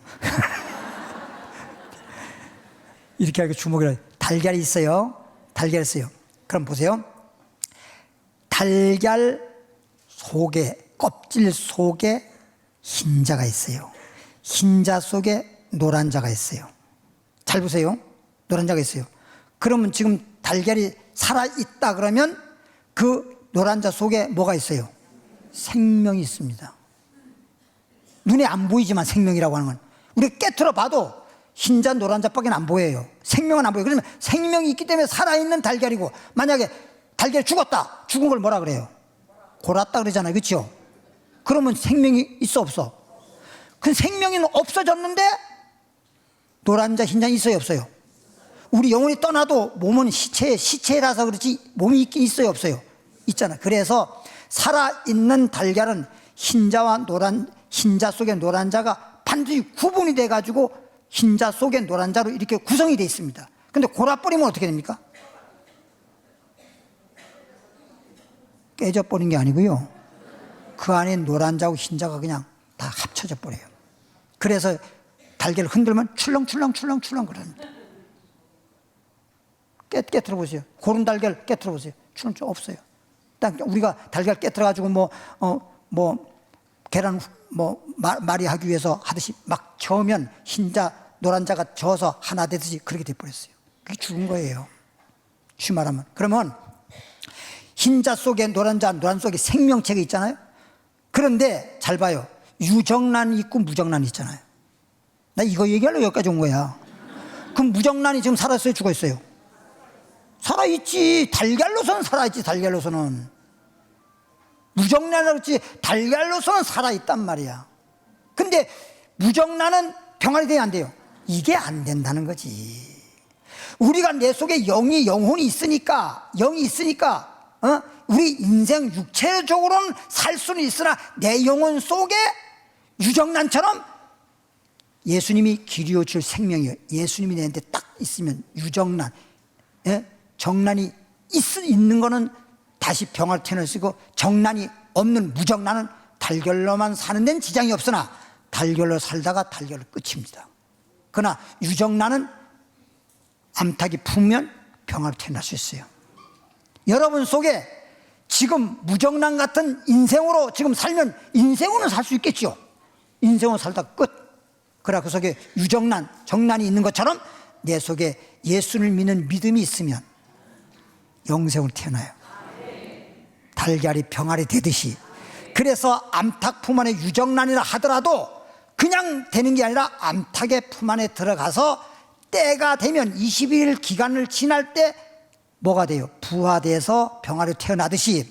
[SPEAKER 1] 이렇게 하고 주먹이라 달걀이 있어요. 달걀이 있어요. 그럼 보세요. 달걀 속에, 껍질 속에 흰자가 있어요. 흰자 속에 노란자가 있어요. 잘 보세요. 노란자가 있어요. 그러면 지금 달걀이 살아있다 그러면 그 노란자 속에 뭐가 있어요? 생명이 있습니다. 눈에 안 보이지만 생명이라고 하는 건 우리가 깨트려 봐도 흰자 노란자밖에 안 보여요. 생명은 안 보여요. 그러면 생명이 있기 때문에 살아있는 달걀이고, 만약에 달걀이 죽었다, 죽은 걸 뭐라 그래요? 골았다 그러잖아요. 그렇죠? 그러면 생명이 있어 없어? 그 생명이 없어졌는데 노란자 흰자 있어요 없어요? 우리 영혼이 떠나도 몸은 시체라서 그렇지 몸이 있긴 있어요 없어요? 있잖아. 그래서 살아있는 달걀은 흰자와 노란, 흰자 속에 노란 자가 반드시 구분이 돼가지고 흰자 속에 노란 자로 이렇게 구성이 되어 있습니다. 근데 골아버리면 어떻게 됩니까? 깨져버린 게 아니고요, 그 안에 노란 자하고 흰자가 그냥 다 합쳐져 버려요. 그래서 달걀을 흔들면 출렁출렁 그럽니다. 깨트려 보세요. 고른 달걀 깨트려 보세요. 출렁출렁 없어요. 우리가 달걀 깨트려가지고 계란 말이 하기 위해서 하듯이 막 저으면 흰자 노란자가 저어서 하나 되듯이 그렇게 돼버렸어요. 그게 죽은 거예요, 쉬 말하면. 그러면 흰자 속에 노란자, 노란 속에 생명체가 있잖아요. 그런데 잘 봐요, 유정란이 있고 무정란이 있잖아요. 나 이거 얘기하려고 여기까지 온 거야. 그럼 무정란이 지금 살았어요, 죽었어요? 살아있지. 달걀로서는 살아있지. 달걀로서는. 무정란은 그렇지 달걀로서는 살아있단 말이야. 근데 무정란은 병아리 돼야 안 돼요? 이게 안 된다는 거지. 우리가 내 속에 영혼이 있으니까, 영이 있으니까, 우리 인생 육체적으로는 살 수는 있으나 내 영혼 속에 유정란처럼 예수님이 길이어 줄 생명이에요. 예수님이 내한테 딱 있으면 유정란, 정란이 있는 거는 다시 병을 태어나시고, 정란이 없는 무정란은 달걀로만 사는 데는 지장이 없으나 달걀로 살다가 달걀로 끝입니다. 그러나 유정란은 암탉이 품으면 병아로 태어날 수 있어요. 여러분 속에 지금 무정란 같은 인생으로 지금 살면 인생으로는 살 수 있겠죠. 인생으로 살다 끝. 그러나 그 속에 유정란, 정란이 있는 것처럼 내 속에 예수를 믿는 믿음이 있으면 영생으로 태어나요. 달걀이 병아리 되듯이. 그래서 암탉 품 안에 유정란이라 하더라도 그냥 되는 게 아니라 암탉의 품 안에 들어가서 때가 되면 21일 기간을 지날 때 뭐가 돼요? 부화돼서 병아리 태어나듯이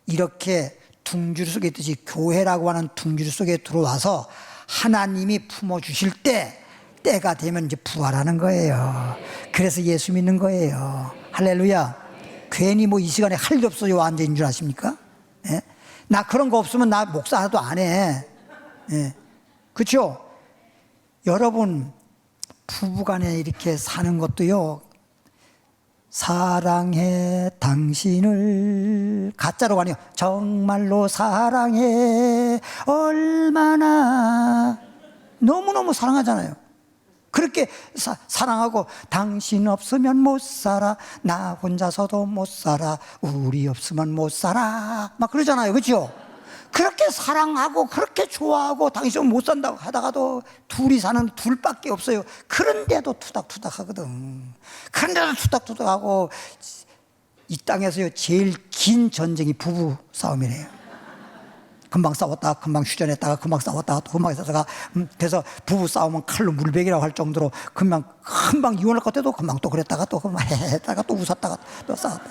[SPEAKER 1] 이렇게 둥지루 속에 있듯이 교회라고 하는 둥지루 속에 들어와서 하나님이 품어주실 때 때가 되면 이제 부활하는 거예요. 그래서 예수 믿는 거예요. 할렐루야. 괜히 이 시간에 할 일 없어요 앉아있는 줄 아십니까? 예? 나 그런 거 없으면 나 목사 하나도 안 해. 예. 그렇죠? 여러분 부부간에 이렇게 사는 것도요, 사랑해 당신을, 가짜로 아니요, 정말로 사랑해, 얼마나 너무너무 사랑하잖아요. 그렇게 사랑하고 당신 없으면 못 살아, 나 혼자서도 못 살아, 우리 없으면 못 살아, 막 그러잖아요. 그렇죠? 그렇게 사랑하고 그렇게 좋아하고 당신은 못 산다고 하다가도 둘이 사는 둘밖에 없어요. 그런데도 투닥투닥 하거든. 그런데도 투닥투닥하고. 이 땅에서요 제일 긴 전쟁이 부부 싸움이래요. 금방 싸웠다가 금방 휴전했다가 금방 싸웠다가 또 금방 싸다가 그래서 부부 싸우면 칼로 물베기라고 할 정도로 금방 이혼할 것 같아도 금방 또 그랬다가 또 금방 했다가 또 웃었다가 또 싸웠다가.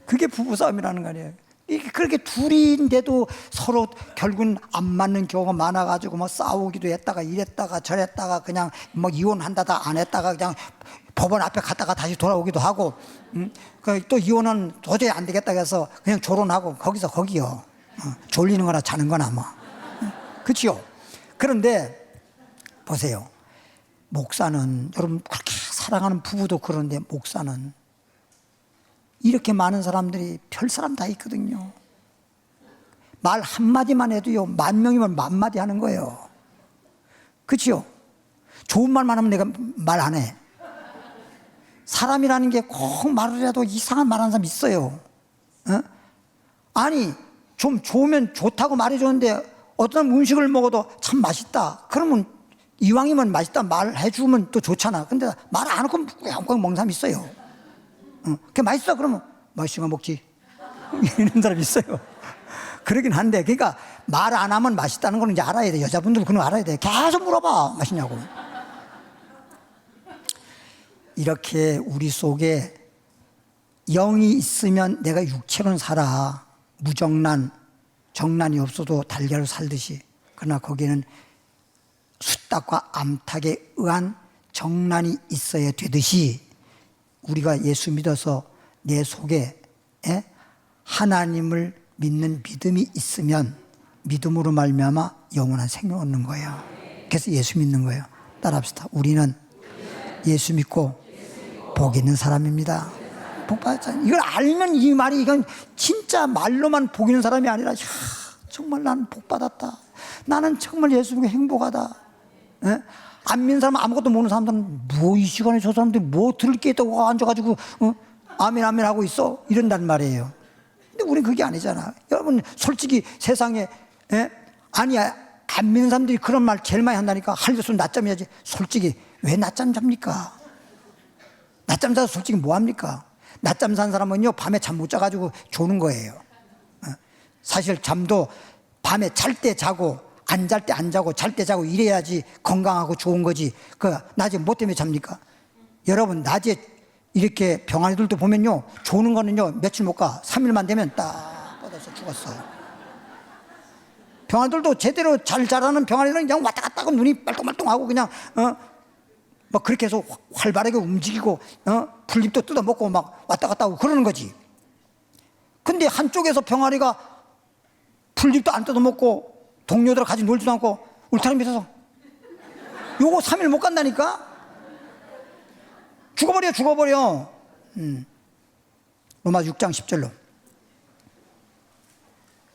[SPEAKER 1] 그게 부부 싸움이라는 거 아니에요. 이게 그렇게 둘인데도 서로 결국은 안 맞는 경우가 많아가지고 싸우기도 했다가 이랬다가 저랬다가 그냥 이혼한다다 안 했다가 그냥 법원 앞에 갔다가 다시 돌아오기도 하고, 또 이혼은 도저히 안 되겠다 해서 그냥 결혼하고 거기서 거기요. 졸리는 거나 자는 거나 그렇죠? 그런데 보세요. 목사는, 여러분 그렇게 사랑하는 부부도 그런데 목사는 이렇게 많은 사람들이 별 사람 다 있거든요. 말 한마디만 해도요 10,000명이면 10,000마디 하는 거예요. 그렇죠? 좋은 말만 하면 내가 말 안 해. 사람이라는 게 꼭 말을 해도 이상한 말 하는 사람 있어요. 아니 좀 좋으면 좋다고 말해줬는데 어떤 음식을 먹어도 참 맛있다 그러면 이왕이면 맛있다 말해주면 또 좋잖아. 근데 말 안 하고 그냥 먹는 사람 있어요. 그게 맛있어 그러면 맛있으면 먹지 이런 사람 있어요. 그러긴 한데, 그러니까 말 안 하면 맛있다는 거는 이제 알아야 돼. 여자분들 그건 알아야 돼. 계속 물어봐 맛있냐고. 이렇게 우리 속에 영이 있으면 내가 육체로는 살아. 무정란, 정란이 없어도 달걀로 살듯이. 그러나 거기에는 숫닭과 암탉에 의한 정란이 있어야 되듯이 우리가 예수 믿어서 내 속에 하나님을 믿는 믿음이 있으면 믿음으로 말미암아 영원한 생명을 얻는 거예요. 그래서 예수 믿는 거예요. 따라합시다. 우리는 예수 믿고 복 있는 사람입니다. 복 받았잖아요. 이걸 알면 이 말이 이건 진짜 말로만 복 있는 사람이 아니라, 야, 정말 나는 복 받았다. 나는 정말 예수 믿고 행복하다. 예? 안 믿는 사람은 아무것도 모르는 사람들은 뭐 이 시간에 저 사람들이 뭐 들을 게 있다고 앉아가지고 아멘 아멘 하고 있어 이런단 말이에요. 근데 우리는 그게 아니잖아. 여러분 솔직히 세상에 아니야 안 믿는 사람들이 그런 말 제일 많이 한다니까. 할일수록 낮잠 자지. 솔직히 왜 낮잠 잡니까? 낮잠 자서 솔직히 뭐합니까? 낮잠 잔 사람은요 밤에 잠 못 자가지고 조는 거예요. 사실 잠도 밤에 잘 때 자고 안 잘 때 안 자고 잘 때 자고 이래야지 건강하고 좋은 거지. 그 낮에 뭐 때문에 잡니까? 여러분 낮에 이렇게 병아리들도 보면요 조는 거는요 며칠 못 가. 3일만 되면 딱 뻗어서 죽었어요. 병아리들도 제대로 잘 자라는 병아리는 그냥 왔다 갔다 하고 눈이 빨똥빨똥하고 그냥 막 그렇게 해서 활발하게 움직이고 풀잎도 뜯어먹고 막 왔다 갔다 하고 그러는 거지. 근데 한쪽에서 병아리가 풀잎도 안 뜯어먹고 동료들 같이 놀지도 않고 울타리 밑에서 요거 3일 못 간다니까. 죽어버려. 로마 6장 10절로.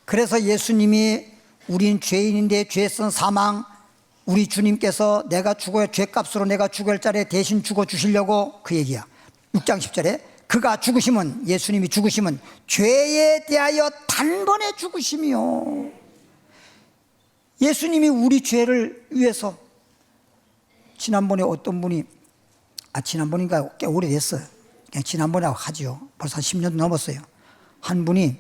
[SPEAKER 1] 그래서 예수님이 우린 죄인인데 죄성 사망 우리 주님께서 내가 죽어야 죄값으로 내가 죽을 자리에 대신 죽어주시려고 그 얘기야. 6장 10절에 그가 죽으심은 예수님이 죽으심은 죄에 대하여 단번에 죽으심이요. 예수님이 우리 죄를 위해서 지난번에 어떤 분이 지난번인가 꽤 오래됐어요. 그냥 지난번이라고 하죠. 벌써 한 10년도 넘었어요. 한 분이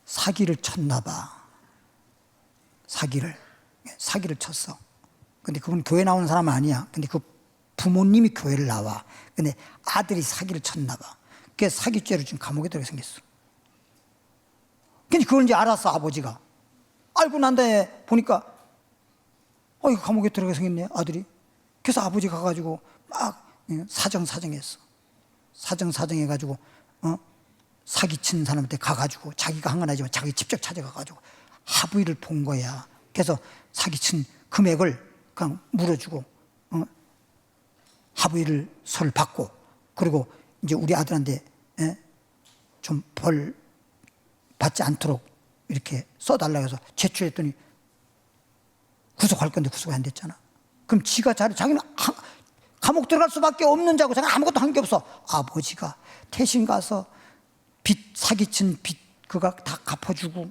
[SPEAKER 1] 사기를 쳤나 봐. 사기를 쳤어. 근데 그분 교회 나오는 사람은 아니야. 근데 그 부모님이 교회를 나와. 근데 아들이 사기를 쳤나 봐. 그래서 사기죄로 지금 감옥에 들어가 생겼어. 근데 그걸 이제 알았어, 아버지가. 알고 난 다음에 보니까 이거 감옥에 들어가 생겼네, 아들이. 그래서 아버지 가가지고 막 사정했어. 사정해가지고 사기친 사람한테 가가지고 자기가 한 건 아니지만 자기 직접 찾아가가지고 합의를 본 거야. 그래서 사기친 금액을 그냥 물어주고 합의를 서를 받고 그리고 이제 우리 아들한테 좀 벌 받지 않도록 이렇게 써달라고 해서 제출했더니 구속할 건데 구속이 안 됐잖아. 그럼 자기는 감옥 들어갈 수밖에 없는 자고 자기는 아무것도 한 게 없어. 아버지가 대신 가서 사기친 빚 그거 다 갚아주고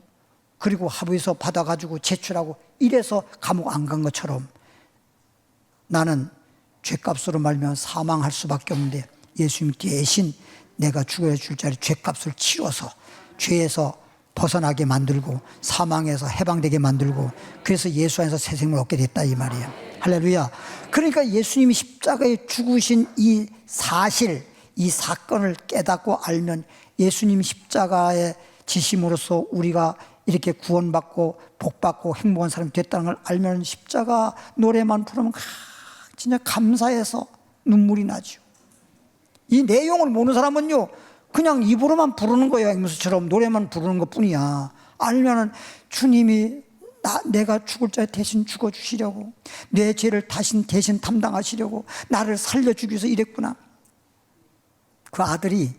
[SPEAKER 1] 그리고 합의서 받아가지고 제출하고 이래서 감옥 안 간 것처럼 나는 죄값으로 말면 사망할 수밖에 없는데 예수님 대신 내가 죽어야 줄 자리 죄값을 치러서 죄에서 벗어나게 만들고 사망에서 해방되게 만들고 그래서 예수 안에서 새 생명을 얻게 됐다 이 말이에요. 할렐루야. 그러니까 예수님이 십자가에 죽으신 이 사실 이 사건을 깨닫고 알면 예수님이 십자가에 지심으로써 우리가 이렇게 구원받고 복받고 행복한 사람이 됐다는 걸 알면 십자가 노래만 부르면 진짜 감사해서 눈물이 나죠. 이 내용을 모르는 사람은요 그냥 입으로만 부르는 거예요. 앵무새처럼 노래만 부르는 것뿐이야. 알면은 주님이 내가 죽을 자에 대신 죽어주시려고 내 죄를 대신 담당하시려고 나를 살려주기 위해서 이랬구나. 그 아들이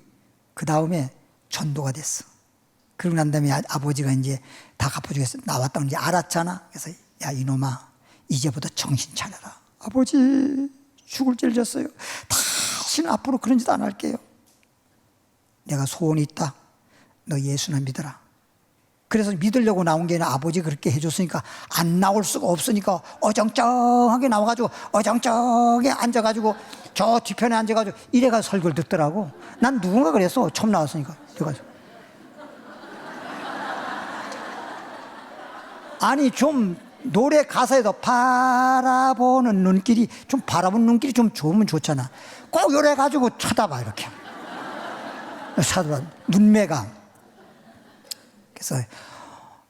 [SPEAKER 1] 그 다음에 전도가 됐어. 그러고 난 다음에 아버지가 이제 다 갚아주겠어 나왔다는 게 알았잖아. 그래서 야 이놈아 이제부터 정신 차려라. 아버지 죽을 죄를 졌어요. 다시는 앞으로 그런 짓 안 할게요. 내가 소원이 있다. 너 예수나 믿어라. 그래서 믿으려고 나온 게 아니라 아버지 그렇게 해줬으니까 안 나올 수가 없으니까 어정쩡하게 나와가지고 어정쩡하게 앉아가지고 저 뒤편에 앉아가지고 이래가지고 설교를 듣더라고. 난 누군가 그랬어. 처음 나왔으니까. 아니 좀 노래 가사에도 바라보는 눈길이 좀 바라보는 눈길이 좀 좋으면 좋잖아. 꼭 이래가지고 쳐다봐 이렇게. 쳐다봐 눈매가. 그래서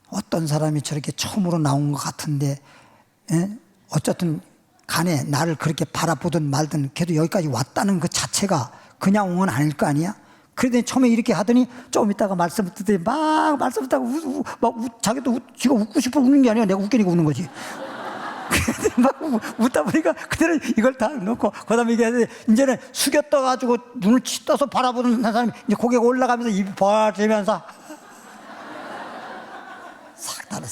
[SPEAKER 1] 어떤 사람이 저렇게 처음으로 나온 것 같은데 어쨌든 간에 나를 그렇게 바라보든 말든 걔도 여기까지 왔다는 그 자체가 그냥 온 건 아닐 거 아니야. 그러더니 처음에 이렇게 하더니 좀 이따가 말씀을 듣더니 막 말씀을 듣다가 자기도 지가 웃고 싶어 웃는 게 아니라 내가 웃기니까 웃는 거지. 막 웃다 보니까 그때는 이걸 다 놓고 그다음에 이게 이제는 숙여 떠가지고 눈을 떠서 바라보는 사람이 이제 고개가 올라가면서 입이 벌어지면서 싹 달아.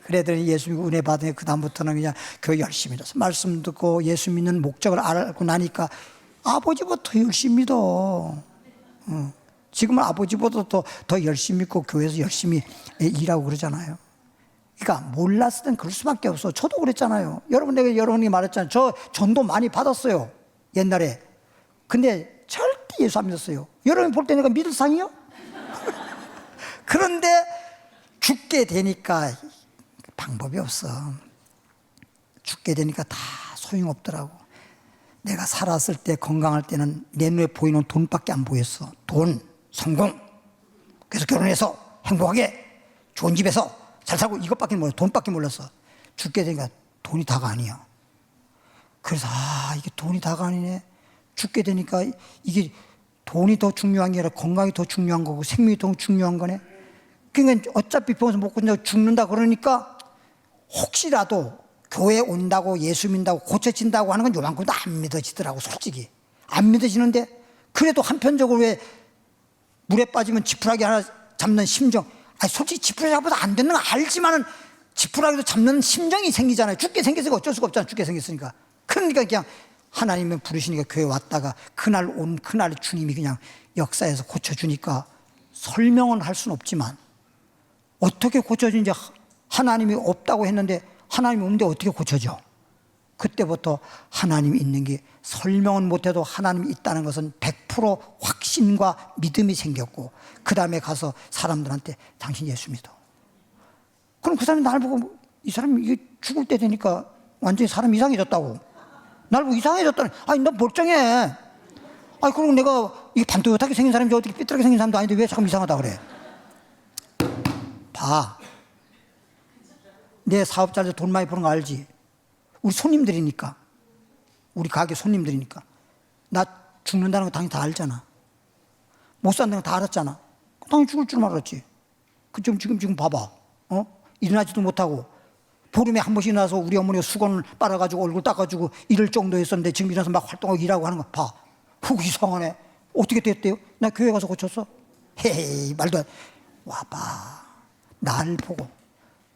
[SPEAKER 1] 그래더니 예수 믿고 은혜 받으니 그 다음부터는 그냥 교회 열심히 믿어서 말씀 듣고 예수 믿는 목적을 알고 나니까 아버지보다 더 열심히 믿어. 지금은 아버지보다 더 열심히 믿고 교회에서 열심히 일하고 그러잖아요. 그러니까 몰랐을 땐 그럴 수밖에 없어. 저도 그랬잖아요. 내가 여러분이 말했잖아요. 저 전도 많이 받았어요, 옛날에. 근데 절대 예수 안 믿었어요. 여러분이 볼 때 내가 믿을 상이요? 그런데 죽게 되니까 방법이 없어. 죽게 되니까 다 소용없더라고. 내가 살았을 때 건강할 때는 내 눈에 보이는 돈밖에 안 보였어. 돈, 성공. 그래서 결혼해서 행복하게 좋은 집에서 잘 살고 이것밖에 몰랐어. 돈밖에 몰랐어. 죽게 되니까 돈이 다가 아니야. 그래서 이게 돈이 다가 아니네. 죽게 되니까 이게 돈이 더 중요한 게 아니라 건강이 더 중요한 거고 생명이 더 중요한 거네. 그러니까 어차피 병원에서 못 고친다고 죽는다 그러니까 혹시라도 교회 온다고 예수 믿는다고 고쳐진다고 하는 건 요만큼도 안 믿어지더라고. 솔직히 안 믿어지는데 그래도 한편적으로 왜 물에 빠지면 지푸라기 하나 잡는 심정, 솔직히 지푸라기 잡아도 안 되는 거 알지만은 지푸라기도 잡는 심정이 생기잖아요. 죽게 생겼으니까 어쩔 수가 없잖아. 죽게 생겼으니까. 그러니까 그냥 하나님은 부르시니까 교회 왔다가 그날 주님이 그냥 역사에서 고쳐주니까 설명은 할 수는 없지만 어떻게 고쳐지는지 하나님이 없다고 했는데 하나님이 없는데 어떻게 고쳐져? 그때부터 하나님이 있는 게 설명은 못해도 하나님이 있다는 것은 100% 확신과 믿음이 생겼고 그 다음에 가서 사람들한테 당신 예수 믿어. 그럼 그 사람이 날 보고 이 사람이 이게 죽을 때 되니까 완전히 사람 이상해졌다고. 날 보고 이상해졌다니. 너 멀쩡해. 그리고 내가 이게 반듯하게 생긴 사람인지 어떻게 삐뚤하게 생긴 사람도 아닌데 왜 자꾸 이상하다 그래? 봐. 내 사업자들 돈 많이 버는 거 알지? 우리 손님들이니까. 우리 가게 손님들이니까. 나 죽는다는 거 당연히 다 알잖아. 못 산다는 거 다 알았잖아. 당연히 죽을 줄 알았지. 지금 봐봐. 일어나지도 못하고 보름에 한 번씩 일어나서 우리 어머니가 수건을 빨아가지고 얼굴 닦아주고 이럴 정도였었는데 지금 일어나서 막 활동하고 일하고 하는 거 봐. 훅 이상하네. 어떻게 됐대요? 나 교회 가서 고쳤어. 헤이 말도 안. 와봐. 나를 보고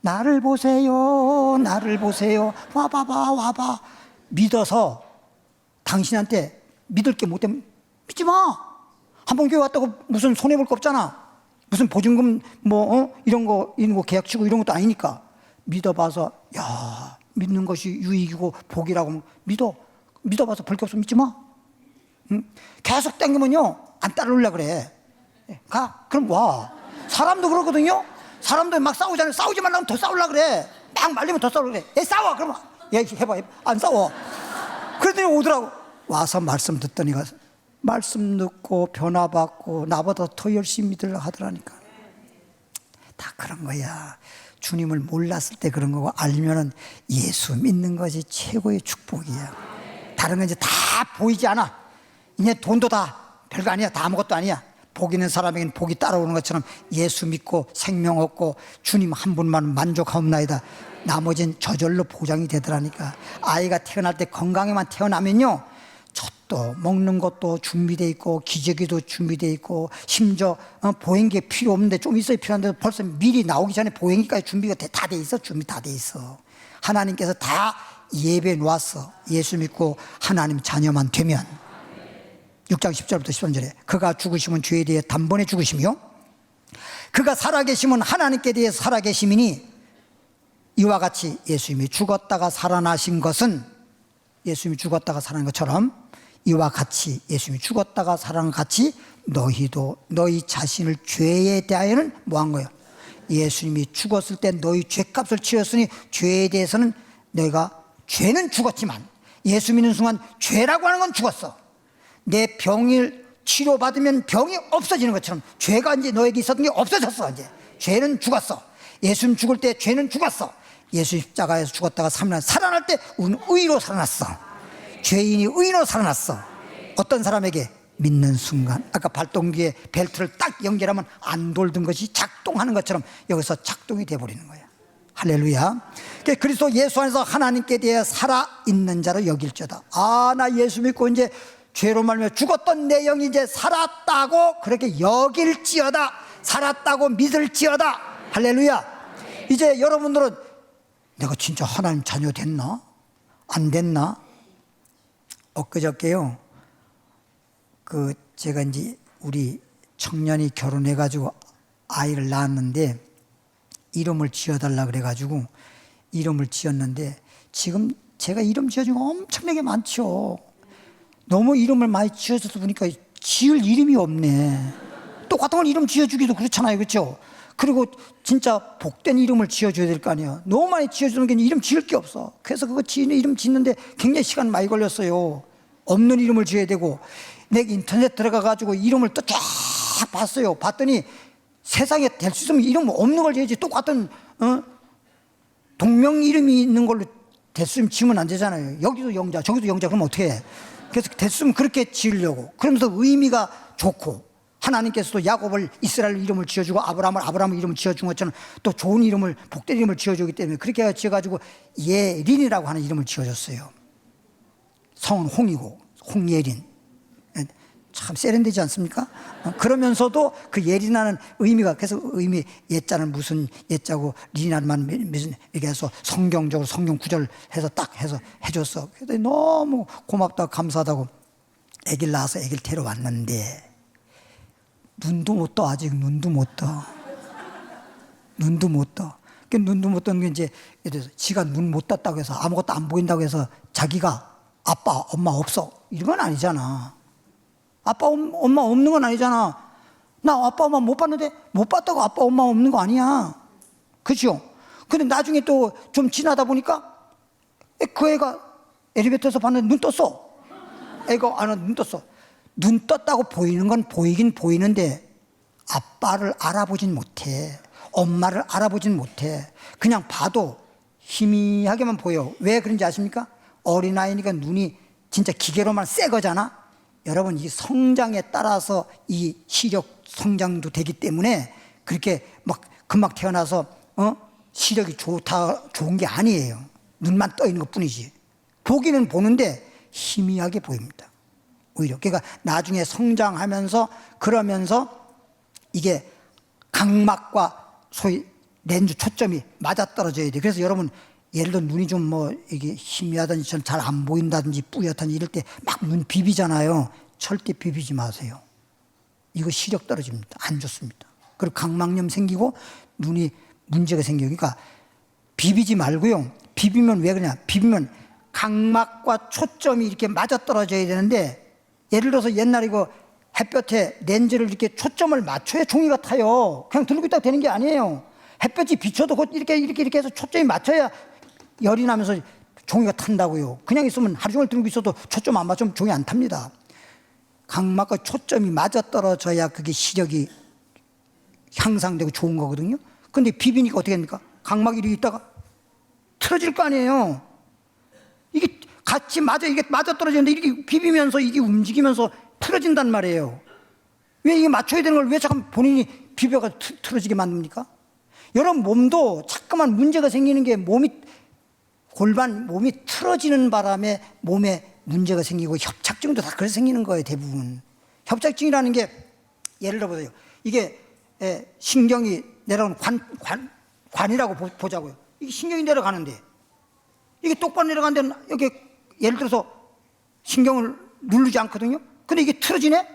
[SPEAKER 1] 나를 보세요. 와봐. 믿어서 당신한테 믿을 게 못 되면 믿지 마. 한번 교회 왔다고 무슨 손해볼 거 없잖아. 무슨 보증금 이런 거 계약 치고 이런 것도 아니니까 믿어봐서 믿는 것이 유익이고 복이라고 믿어봐서 볼 게 없으면 믿지 마. 계속 땡기면요 안 따라오려고 그래. 가 그럼 와. 사람도 그러거든요. 사람들 막 싸우잖아요. 싸우지 말라면 더 싸우려고 그래. 막 말리면 더 싸우려고 그래. 싸워. 그러면 해봐. 안 싸워. 그러더니 오더라고. 와서 말씀 듣더니 가서 말씀 듣고 변화받고 나보다 더 열심히 믿으려고 하더라니까. 다 그런 거야. 주님을 몰랐을 때 그런 거고 알면은 예수 믿는 것이 최고의 축복이야. 다른 건 이제 다 보이지 않아. 이제 돈도 다 별거 아니야. 다 아무것도 아니야. 복 있는 사람에게는 복이 따라오는 것처럼 예수 믿고 생명 얻고 주님 한 분만 만족하옵나이다. 나머지는 저절로 보장이 되더라니까. 아이가 태어날 때 건강에만 태어나면요 젖도 먹는 것도 준비되어 있고 기저귀도 준비되어 있고 심지어 보행기 필요 없는데 좀 있어야 필요한데 벌써 미리 나오기 전에 보행기까지 준비가 다 돼 있어. 준비 다 돼 있어. 하나님께서 다 예배해 놓았어. 예수 믿고 하나님 자녀만 되면. 6장 10절부터 13절에 그가 죽으시면 죄에 대해 단번에 죽으시며 그가 살아계시면 하나님께 대해 살아계심이니 이와 같이 예수님이 죽었다가 살아나신 것은 예수님이 죽었다가 살아난 것처럼 이와 같이 예수님이 죽었다가 살아난 것 같이 너희도 너희 자신을 죄에 대하여는 뭐한 거예요? 예수님이 죽었을 때 너희 죄값을 치렀으니 죄에 대해서는 너희가 죄는 죽었지만 예수 믿는 순간 죄라고 하는 건 죽었어. 내 병을 치료받으면 병이 없어지는 것처럼 죄가 이제 너에게 있었던 게 없어졌어. 이제 죄는 죽었어. 예수님 죽을 때 죄는 죽었어. 예수 십자가에서 죽었다가 살아날 때 우리는 의로 살아났어. 죄인이 의로 살아났어. 어떤 사람에게? 믿는 순간, 아까 발동기에 벨트를 딱 연결하면 안 돌던 것이 작동하는 것처럼 여기서 작동이 되어버리는 거예요. 할렐루야. 그리스도 예수 안에서 하나님께 대해 살아있는 자로 여길지어다. 아, 나 예수 믿고 이제 죄로 말미암아 죽었던 내 영이 이제 살았다고 그렇게 여길지어다. 살았다고 믿을지어다. 할렐루야. 이제 여러분들은 내가 진짜 하나님 자녀 됐나? 안 됐나? 엊그저께요, 제가 이제 우리 청년이 결혼해가지고 아이를 낳았는데 이름을 지어달라 그래가지고 이름을 지었는데 지금 제가 이름 지어준 거 엄청나게 많죠. 너무 이름을 많이 지어줘서 보니까 지을 이름이 없네. 똑같은 걸 이름 지어주기도 그렇잖아요. 그렇죠? 그리고 진짜 복된 이름을 지어줘야 될 거 아니에요. 너무 많이 지어주는 게 이름 지을 게 없어. 그래서 그거 이름 짓는데 굉장히 시간 많이 걸렸어요. 없는 이름을 지어야 되고, 내가 인터넷 들어가가지고 이름을 또 쫙 봤어요. 봤더니 세상에 될 수 있으면 이름 없는 걸 지어야지. 똑같은 동명 이름이 있는 걸로 됐으면 지으면 안 되잖아요. 여기도 영자 저기도 영자 그러면 어떻게 해. 그래서 됐으면 그렇게 지으려고. 그러면서 의미가 좋고, 하나님께서도 야곱을 이스라엘 이름을 지어주고 아브라함을 이름을 지어준 것처럼 또 좋은 이름을, 복된 이름을 지어주기 때문에 그렇게 지어가지고 예린이라고 하는 이름을 지어줬어요. 성은 홍이고 홍예린. 참 세련되지 않습니까? 그러면서도 그 예린하는 의미가, 그래서 의미 예자는 무슨 예자고 린이라는 무슨 이렇게 해서 성경적으로 성경 구절 해서 딱 해서 해줬어. 그래서 너무 고맙다고 감사하다고 애기를 낳아서 애기를 데려왔는데 눈도 못 떠. 아직 눈도 못 떠. 눈도 못 떠. 그 눈도 못 떠는 게 이제 예를 들어서 지가 눈 못 떴다고 해서 아무것도 안 보인다고 해서 자기가 아빠 엄마 없어 이런 건 아니잖아. 아빠 엄마 없는 건 아니잖아. 나 아빠 엄마 못 봤는데 못 봤다고 아빠 엄마 없는 거 아니야. 그렇죠? 근데 나중에 또 좀 지나다 보니까 그 애가 엘리베이터에서 봤는데 눈 떴어. 애가 눈 떴어. 눈 떴다고 보이는 건 보이긴 보이는데 아빠를 알아보진 못해. 엄마를 알아보진 못해. 그냥 봐도 희미하게만 보여. 왜 그런지 아십니까? 어린아이니까 눈이 진짜 기계로만 새 거잖아. 여러분, 이 성장에 따라서 이 시력 성장도 되기 때문에 그렇게 막 금방 태어나서 시력이 좋은 게 아니에요. 눈만 떠 있는 것 뿐이지. 보기는 보는데 희미하게 보입니다. 오히려. 그러니까 나중에 성장하면서 그러면서 이게 각막과 소위 렌즈 초점이 맞아떨어져야 돼. 그래서 여러분, 예를 들어 눈이 좀 이게 희미하든지 잘 안 보인다든지 뿌옇다든지 이럴 때 막 눈 비비잖아요. 절대 비비지 마세요. 이거 시력 떨어집니다. 안 좋습니다. 그리고 각막염 생기고 눈이 문제가 생겨요. 그러니까 비비지 말고요. 비비면 왜 그러냐? 비비면 각막과 초점이 이렇게 맞아떨어져야 되는데, 예를 들어서 옛날에 이거 햇볕에 렌즈를 이렇게 초점을 맞춰야 종이가 타요. 그냥 들고 있다가 되는 게 아니에요. 햇볕이 비쳐도 이렇게 해서 초점이 맞춰야 열이 나면서 종이가 탄다고요. 그냥 있으면 하루 종일 들고 있어도 초점 안 맞추면 종이 안 탑니다. 각막과 초점이 맞아떨어져야 그게 시력이 향상되고 좋은 거거든요. 근데 비비니까 어떻게 됩니까? 각막이 이렇게 있다가 틀어질 거 아니에요. 이게 같이 이게 맞아떨어지는데 이렇게 비비면서 이게 움직이면서 틀어진단 말이에요. 왜 이게 맞춰야 되는 걸 왜 잠깐 본인이 비벼가 틀어지게 만듭니까? 여러분 몸도 자꾸만 문제가 생기는 게 몸이 틀어지는 바람에 몸에 문제가 생기고 협착증도 다 그래서 생기는 거예요. 대부분. 협착증이라는 게 예를 들어보세요. 이게 신경이 내려가는 관이라고 보자고요. 이게 신경이 내려가는데 이게 똑바로 내려가는데 여기 예를 들어서 신경을 누르지 않거든요. 근데 이게 틀어지네?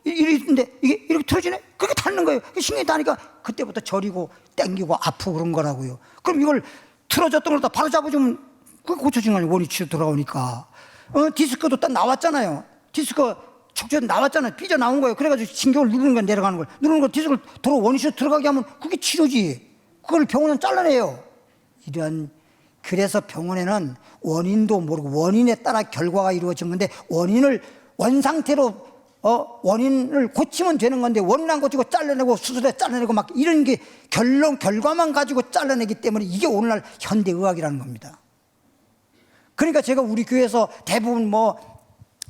[SPEAKER 1] 이랬는데 이게 이렇게 틀어지네? 그렇게 닿는 거예요. 신경이 닿으니까 그때부터 저리고 땡기고 아프고 그런 거라고요. 그럼 이걸 틀어졌던 걸 다 바로 잡아주면 그게 고쳐진 거 아니에요. 원이 치료 돌아오니까. 디스크도 딱 나왔잖아요. 디스크 척추에서 나왔잖아요. 삐져나온 거예요. 그래가지고 신경을 누르는 건 내려가는 걸. 누르는 걸 디스크를 원위치로 들어가게 하면 그게 치료지. 그걸 병원은 잘라내요. 그래서 병원에는 원인도 모르고 원인에 따라 결과가 이루어진 건데 원상태로 원인을 고치면 되는 건데 원인 안 고치고 잘라내고 수술해 잘라내고 막 이런 게 결과만 가지고 잘라내기 때문에 이게 오늘날 현대의학이라는 겁니다. 그러니까 제가 우리 교회에서 대부분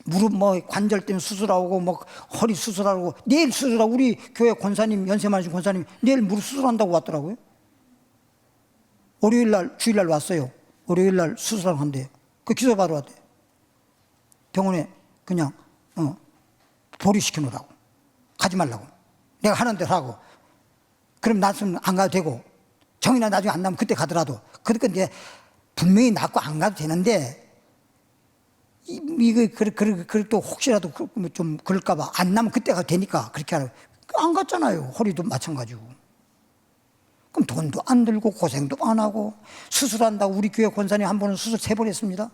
[SPEAKER 1] 무릎 뭐 관절 때문에 수술하고 뭐 허리 수술하고 내일 수술하고 우리 교회 권사님 연세 많으신 권사님 내일 무릎 수술한다고 왔더라고요. 월요일 날 주일날 왔어요. 월요일 날 수술하러 간대요. 그 기소 받으러 왔대요. 병원에 그냥 보류시켜 놓으라고. 가지 말라고. 내가 하는 대로 하고. 그럼 나서는 안 가도 되고 정이나 나중에 안 나면 그때 가더라도 그러니까 이제 분명히 낫고 안 가도 되는데 이거 또 혹시라도 좀 그럴까봐 안 나면 그때 가도 되니까 그렇게 하라고. 안 갔잖아요. 허리도 마찬가지고. 그럼 돈도 안 들고 고생도 안 하고 수술한다고 우리 교회 권사님 한 번은 수술 3번 했습니다.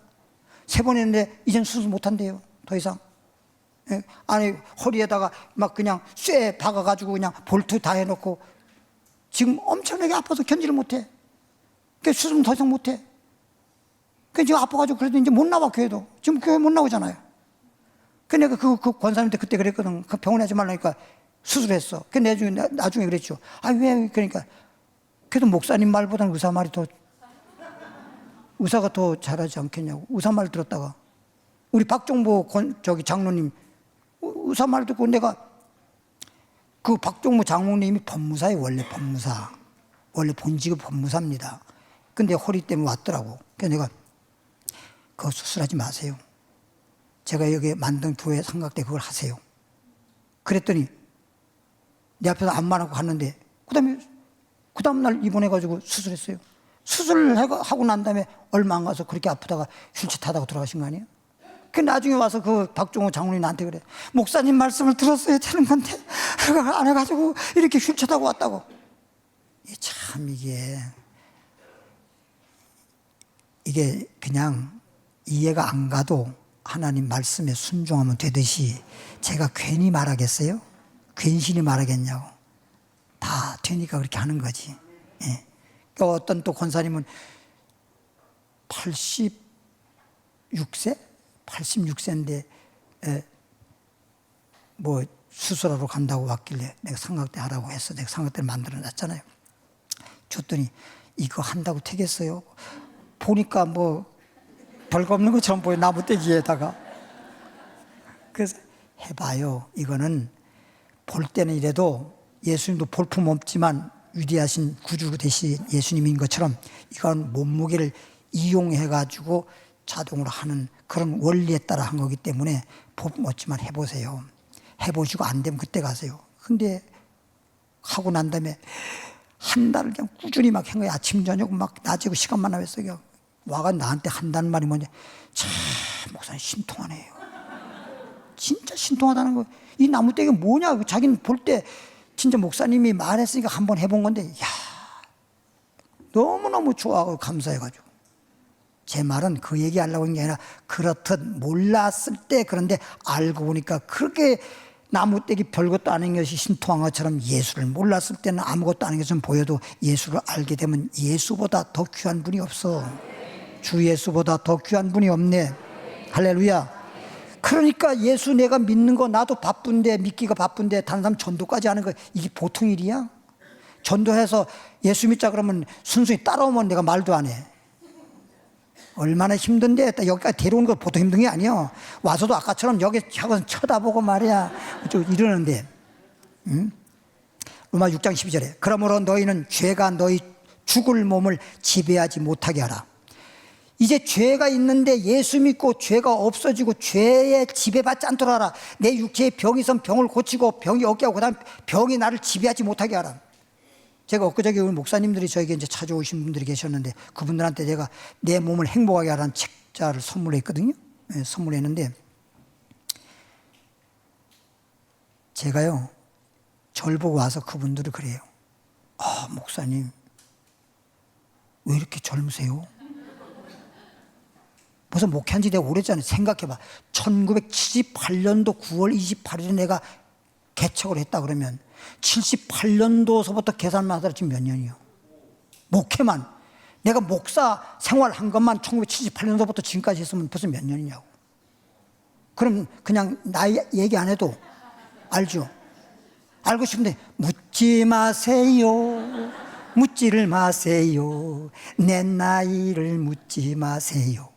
[SPEAKER 1] 3번 했는데 이젠 수술 못 한대요. 더 이상. 예, 안에 허리에다가 막 그냥 쇠 박아가지고 그냥 볼트 다 해놓고 지금 엄청나게 아파서 견디를 못해. 그러니까 수술은 더 이상 못해. 그 지금 아파가지고 그래도 이제 못 나와 교회도. 지금 교회 못 나오잖아요. 그 내가 그 권사님한테 그때 그랬거든. 그 병원에 하지 말라니까 수술했어. 그 나중에 그랬죠. 아, 왜? 그러니까. 그래도 목사님 말보다는 의사 말이 의사가 더 잘하지 않겠냐고. 의사 말 들었다가. 우리 박종보 장로님 의사 말 듣고 내가 그 박종보 장로님이 법무사예요. 원래 법무사. 원래 본직은 법무사입니다. 근데 허리 때문에 왔더라고. 그래서 내가 그거 수술하지 마세요. 제가 여기 만든 교회 삼각대 그걸 하세요. 그랬더니 내 앞에서 안마하고 갔는데 그 다음날 입원해가지고 수술했어요. 수술하고 난 다음에 얼마 안 가서 그렇게 아프다가 휠체어 타다가 돌아가신 거 아니에요? 그 나중에 와서 그 박종호 장로님 나한테 그래. 목사님 말씀을 들었어야 되는 건데 안 해가지고 이렇게 휠체어 타고 왔다고. 참 이게 그냥 이해가 안 가도 하나님 말씀에 순종하면 되듯이 제가 괜히 말하겠어요? 괜시리 말하겠냐고. 다 되니까 그렇게 하는 거지. 예. 어떤 또 권사님은 86세인데 뭐 수술하러 간다고 왔길래 내가 삼각대 하라고 해서 내가 삼각대를 만들어 놨잖아요. 줬더니 이거 한다고 되겠어요? 보니까 뭐 별거 없는 것처럼 보여. 나무떼기에다가. 그래서 해봐요. 이거는 볼 때는 이래도 예수님도 볼품 없지만 위대하신 구주 되신 예수님인 것처럼 이건 몸무게를 이용해가지고 자동으로 하는 그런 원리에 따라 한 거기 때문에 볼품 없지만 해보세요. 해보시고 안 되면 그때 가세요. 근데 하고 난 다음에 한 달을 그냥 꾸준히 막 한 거예요. 아침 저녁 막 낮이고 시간만 나왔어요. 와가 나한테 한다는 말이 뭐냐. 참 목사님 신통하네요. 진짜 신통하다는 거예요. 이 나무떼기 뭐냐. 자기는 볼 때 진짜 목사님이 말했으니까 한번 해본 건데 야 너무너무 좋아하고 감사해가지고. 제 말은 그 얘기하려고 한 게 아니라 그렇듯 몰랐을 때 그런데 알고 보니까 그렇게 나무떼기 별것도 아닌 것이 신통한 것처럼 예수를 몰랐을 때는 아무것도 아닌 것처럼 보여도 예수를 알게 되면 예수보다 더 귀한 분이 없어. 주 예수보다 더 귀한 분이 없네. 할렐루야. 그러니까 예수 내가 믿는 거 나도 바쁜데 믿기가 바쁜데 다른 사람 전도까지 하는 거 이게 보통 일이야? 전도해서 예수 믿자 그러면 순순히 따라오면 내가 말도 안 해. 얼마나 힘든데 여기까지 데려오는 거 보통 힘든 게 아니야. 와서도 아까처럼 여기 쳐다보고 말이야 좀 이러는데. 로마 6장 12절에 그러므로 너희는 죄가 너희 죽을 몸을 지배하지 못하게 하라. 이제 죄가 있는데 예수 믿고 죄가 없어지고 죄에 지배받지 않도록 하라. 내 육체에 병이 있으면 병을 고치고 병이 없게 하고 그다음 병이 나를 지배하지 못하게 하라. 제가 엊그저께 우리 목사님들이 저에게 이제 찾아오신 분들이 계셨는데 그분들한테 제가 내 몸을 행복하게 하라는 책자를 선물했거든요. 네, 선물했는데 제가요 절 보고 와서 그분들이 그래요. 아 목사님 왜 이렇게 젊으세요? 벌써 목회한 지 내가 오래잖아요. 생각해봐. 1978년도 9월 28일에 내가 개척을 했다 그러면 78년도서부터 계산만 하더라 지금 몇 년이요? 목회만. 내가 목사 생활한 것만 1978년도부터 지금까지 했으면 벌써 몇 년이냐고. 그럼 그냥 나이 얘기 안 해도 알죠? 알고 싶은데 묻지 마세요. 묻지를 마세요. 내 나이를 묻지 마세요.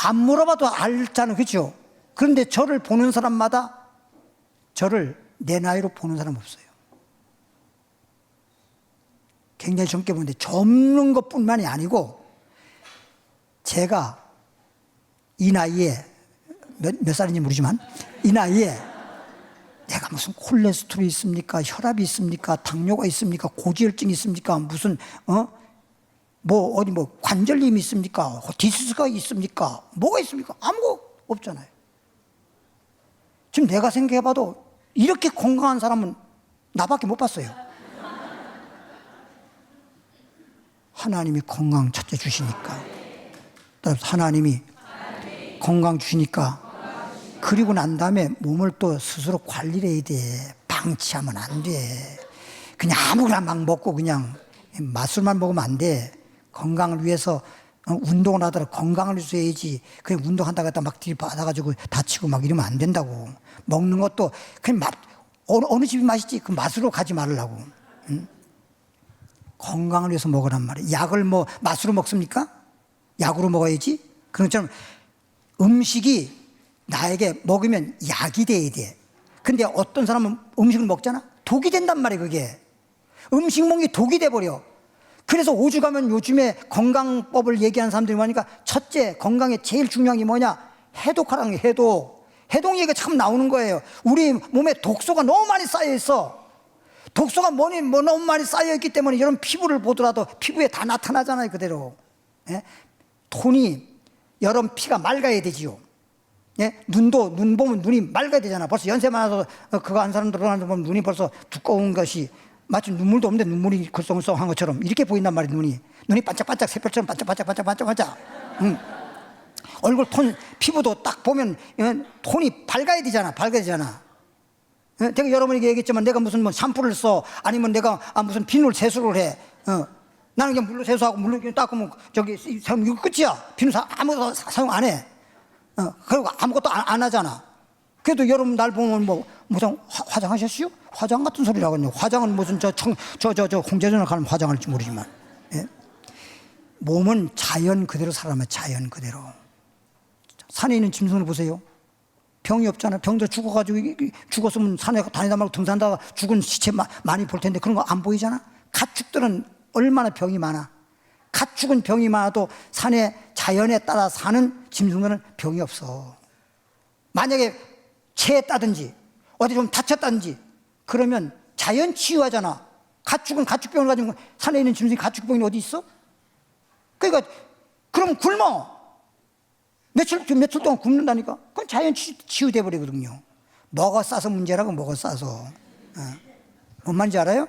[SPEAKER 1] 안 물어봐도 알잖아, 그죠? 그런데 저를 보는 사람마다 저를 내 나이로 보는 사람 없어요. 굉장히 젊게 보는데 젊은 것뿐만이 아니고 제가 이 나이에 몇 살인지 모르지만 이 나이에 내가 무슨 콜레스테롤이 있습니까? 혈압이 있습니까? 당뇨가 있습니까? 고지혈증이 있습니까? 무슨 어디 관절염이 있습니까? 디스크가 있습니까? 뭐가 있습니까? 아무것도 없잖아요. 지금 내가 생각해봐도 이렇게 건강한 사람은 나밖에 못 봤어요. 하나님이 건강 첫째 주시니까, 하나님이 건강 주시니까, 그리고 난 다음에 몸을 또 스스로 관리를 해야 돼. 방치하면 안 돼. 그냥 아무거나 막 먹고 그냥 맛술만 먹으면 안 돼. 건강을 위해서 운동을 하더라도 건강을 위해서 해야지. 그냥 운동한다고 했다 막 들이받아가지고 다치고 막 이러면 안 된다고. 먹는 것도 그냥 어느 집이 맛있지 그 맛으로 가지 말라고. 응? 건강을 위해서 먹으란 말이에요. 약을 맛으로 먹습니까? 약으로 먹어야지. 그런 것처럼 음식이 나에게 먹으면 약이 돼야 돼. 근데 어떤 사람은 음식을 먹잖아? 독이 된단 말이에요, 그게. 음식 먹는 게 독이 돼버려. 그래서 오죽하면 요즘에 건강법을 얘기하는 사람들이 뭐하니까 첫째, 건강에 제일 중요한 게 뭐냐? 해독하라는 게 해독. 해독 얘기가 참 나오는 거예요. 우리 몸에 독소가 너무 많이 쌓여 있어. 독소가 너무 많이 쌓여 있기 때문에 여러분 피부를 보더라도 피부에 다 나타나잖아요, 그대로. 예? 톤이 여러분 피가 맑아야 되지요. 예? 눈 보면 눈이 맑아야 되잖아. 벌써 연세 많아서 그거 한 사람들 보면 눈이 벌써 두꺼운 것이 마치 눈물도 없는데 눈물이 글썽글썽한 것처럼 이렇게 보인단 말이에요. 눈이 반짝반짝 새별처럼 반짝반짝. 얼굴 톤 피부도 딱 보면 톤이 밝아야 되잖아. 제가 여러분에게 얘기했지만 내가 무슨 샴푸를 써 아니면 내가 무슨 비누를 세수를 해. 나는 그냥 물로 세수하고 물로 닦으면 이거 끝이야. 비누 아무것도 사용 안 해. 그리고 아무것도 안 하잖아. 그래도 여러분 날 보면 무슨 화장하셨어요? 화장 같은 소리라고 하네요. 화장은 무슨 홍제전을 가는 화장할지 모르지만. 예? 몸은 자연 그대로 살아면 자연 그대로. 산에 있는 짐승을 보세요. 병이 없잖아요. 병도 죽었으면 산에 다니다 말고 등산하다가 죽은 시체 많이 볼 텐데 그런 거 안 보이잖아. 가축들은 얼마나 병이 많아. 가축은 병이 많아도 산에 자연에 따라 사는 짐승들은 병이 없어. 만약에 체했다든지 어디 좀 다쳤다든지 그러면 자연 치유하잖아. 가축은 가축병을 가지고 산에 있는 짐승이 가축병이 어디 있어? 그러니까 그럼 굶어. 며칠 동안 굶는다니까. 그건 자연 치유돼 버리거든요. 먹어 싸서 문제라고. 먹어 싸서. 뭔 말인지 알아요?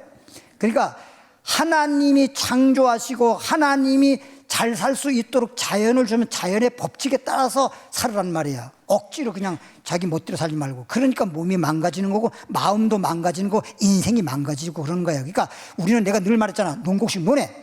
[SPEAKER 1] 그러니까 하나님이 창조하시고 하나님이 잘 살 수 있도록 자연을 주면 자연의 법칙에 따라서 살으란 말이야. 억지로 그냥 자기 멋대로 살지 말고. 그러니까 몸이 망가지는 거고 마음도 망가지는 거고 인생이 망가지고 그러는 거야. 그러니까 우리는 내가 늘 말했잖아. 논곡식 논에,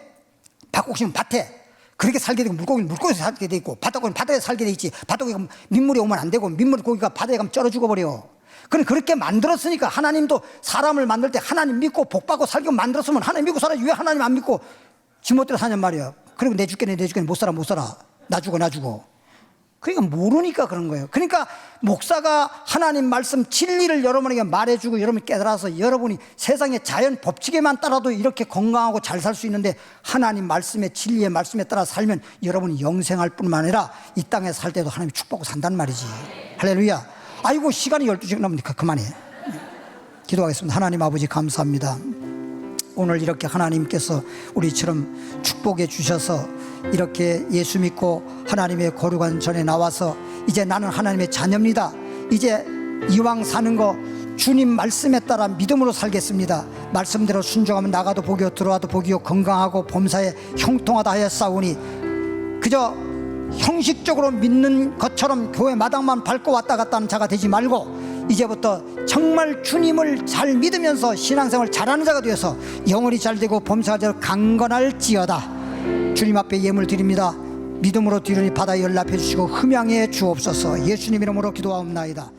[SPEAKER 1] 밭곡식은 밭에. 그렇게 살게 되고 물고기는 물고기에서 살게 돼 있고 바닷고기는 바다에서 살게 돼 있지. 바닷고기가 민물에 오면 안 되고 민물고기가 바다에 가면 쩔어 죽어버려. 그렇게 만들었으니까 하나님도 사람을 만들 때 하나님 믿고 복받고 살게 만들었으면 하나님 믿고 살아야지. 왜 하나님 안 믿고 지멋대로 사냔 말이야. 그리고 내 죽겠네 못 살아 나 죽어. 그러니까 모르니까 그런 거예요. 그러니까 목사가 하나님 말씀 진리를 여러분에게 말해주고 여러분이 깨달아서 여러분이 세상의 자연 법칙에만 따라도 이렇게 건강하고 잘 살 수 있는데 하나님 말씀의 진리의 말씀에 따라 살면 여러분이 영생할 뿐만 아니라 이 땅에 살 때도 하나님이 축복하고 산단 말이지. 할렐루야. 아이고 시간이 12시간 넘으니까 그만해. 기도하겠습니다. 하나님 아버지 감사합니다. 오늘 이렇게 하나님께서 우리처럼 축복해 주셔서 이렇게 예수 믿고 하나님의 거룩한 전에 나와서 이제 나는 하나님의 자녀입니다. 이제 이왕 사는 거 주님 말씀에 따라 믿음으로 살겠습니다. 말씀대로 순종하면 나가도 복이요 들어와도 복이요 건강하고 범사에 형통하다 하였사오니 그저 형식적으로 믿는 것처럼 교회 마당만 밟고 왔다 갔다 하는 자가 되지 말고 이제부터 정말 주님을 잘 믿으면서 신앙생활 잘하는 자가 되어서 영혼이 잘되고 범사가 잘 강건할지어다. 주님 앞에 예물 드립니다. 믿음으로 드리니 받아 연락해 주시고 흠양해 주옵소서. 예수님 이름으로 기도하옵나이다.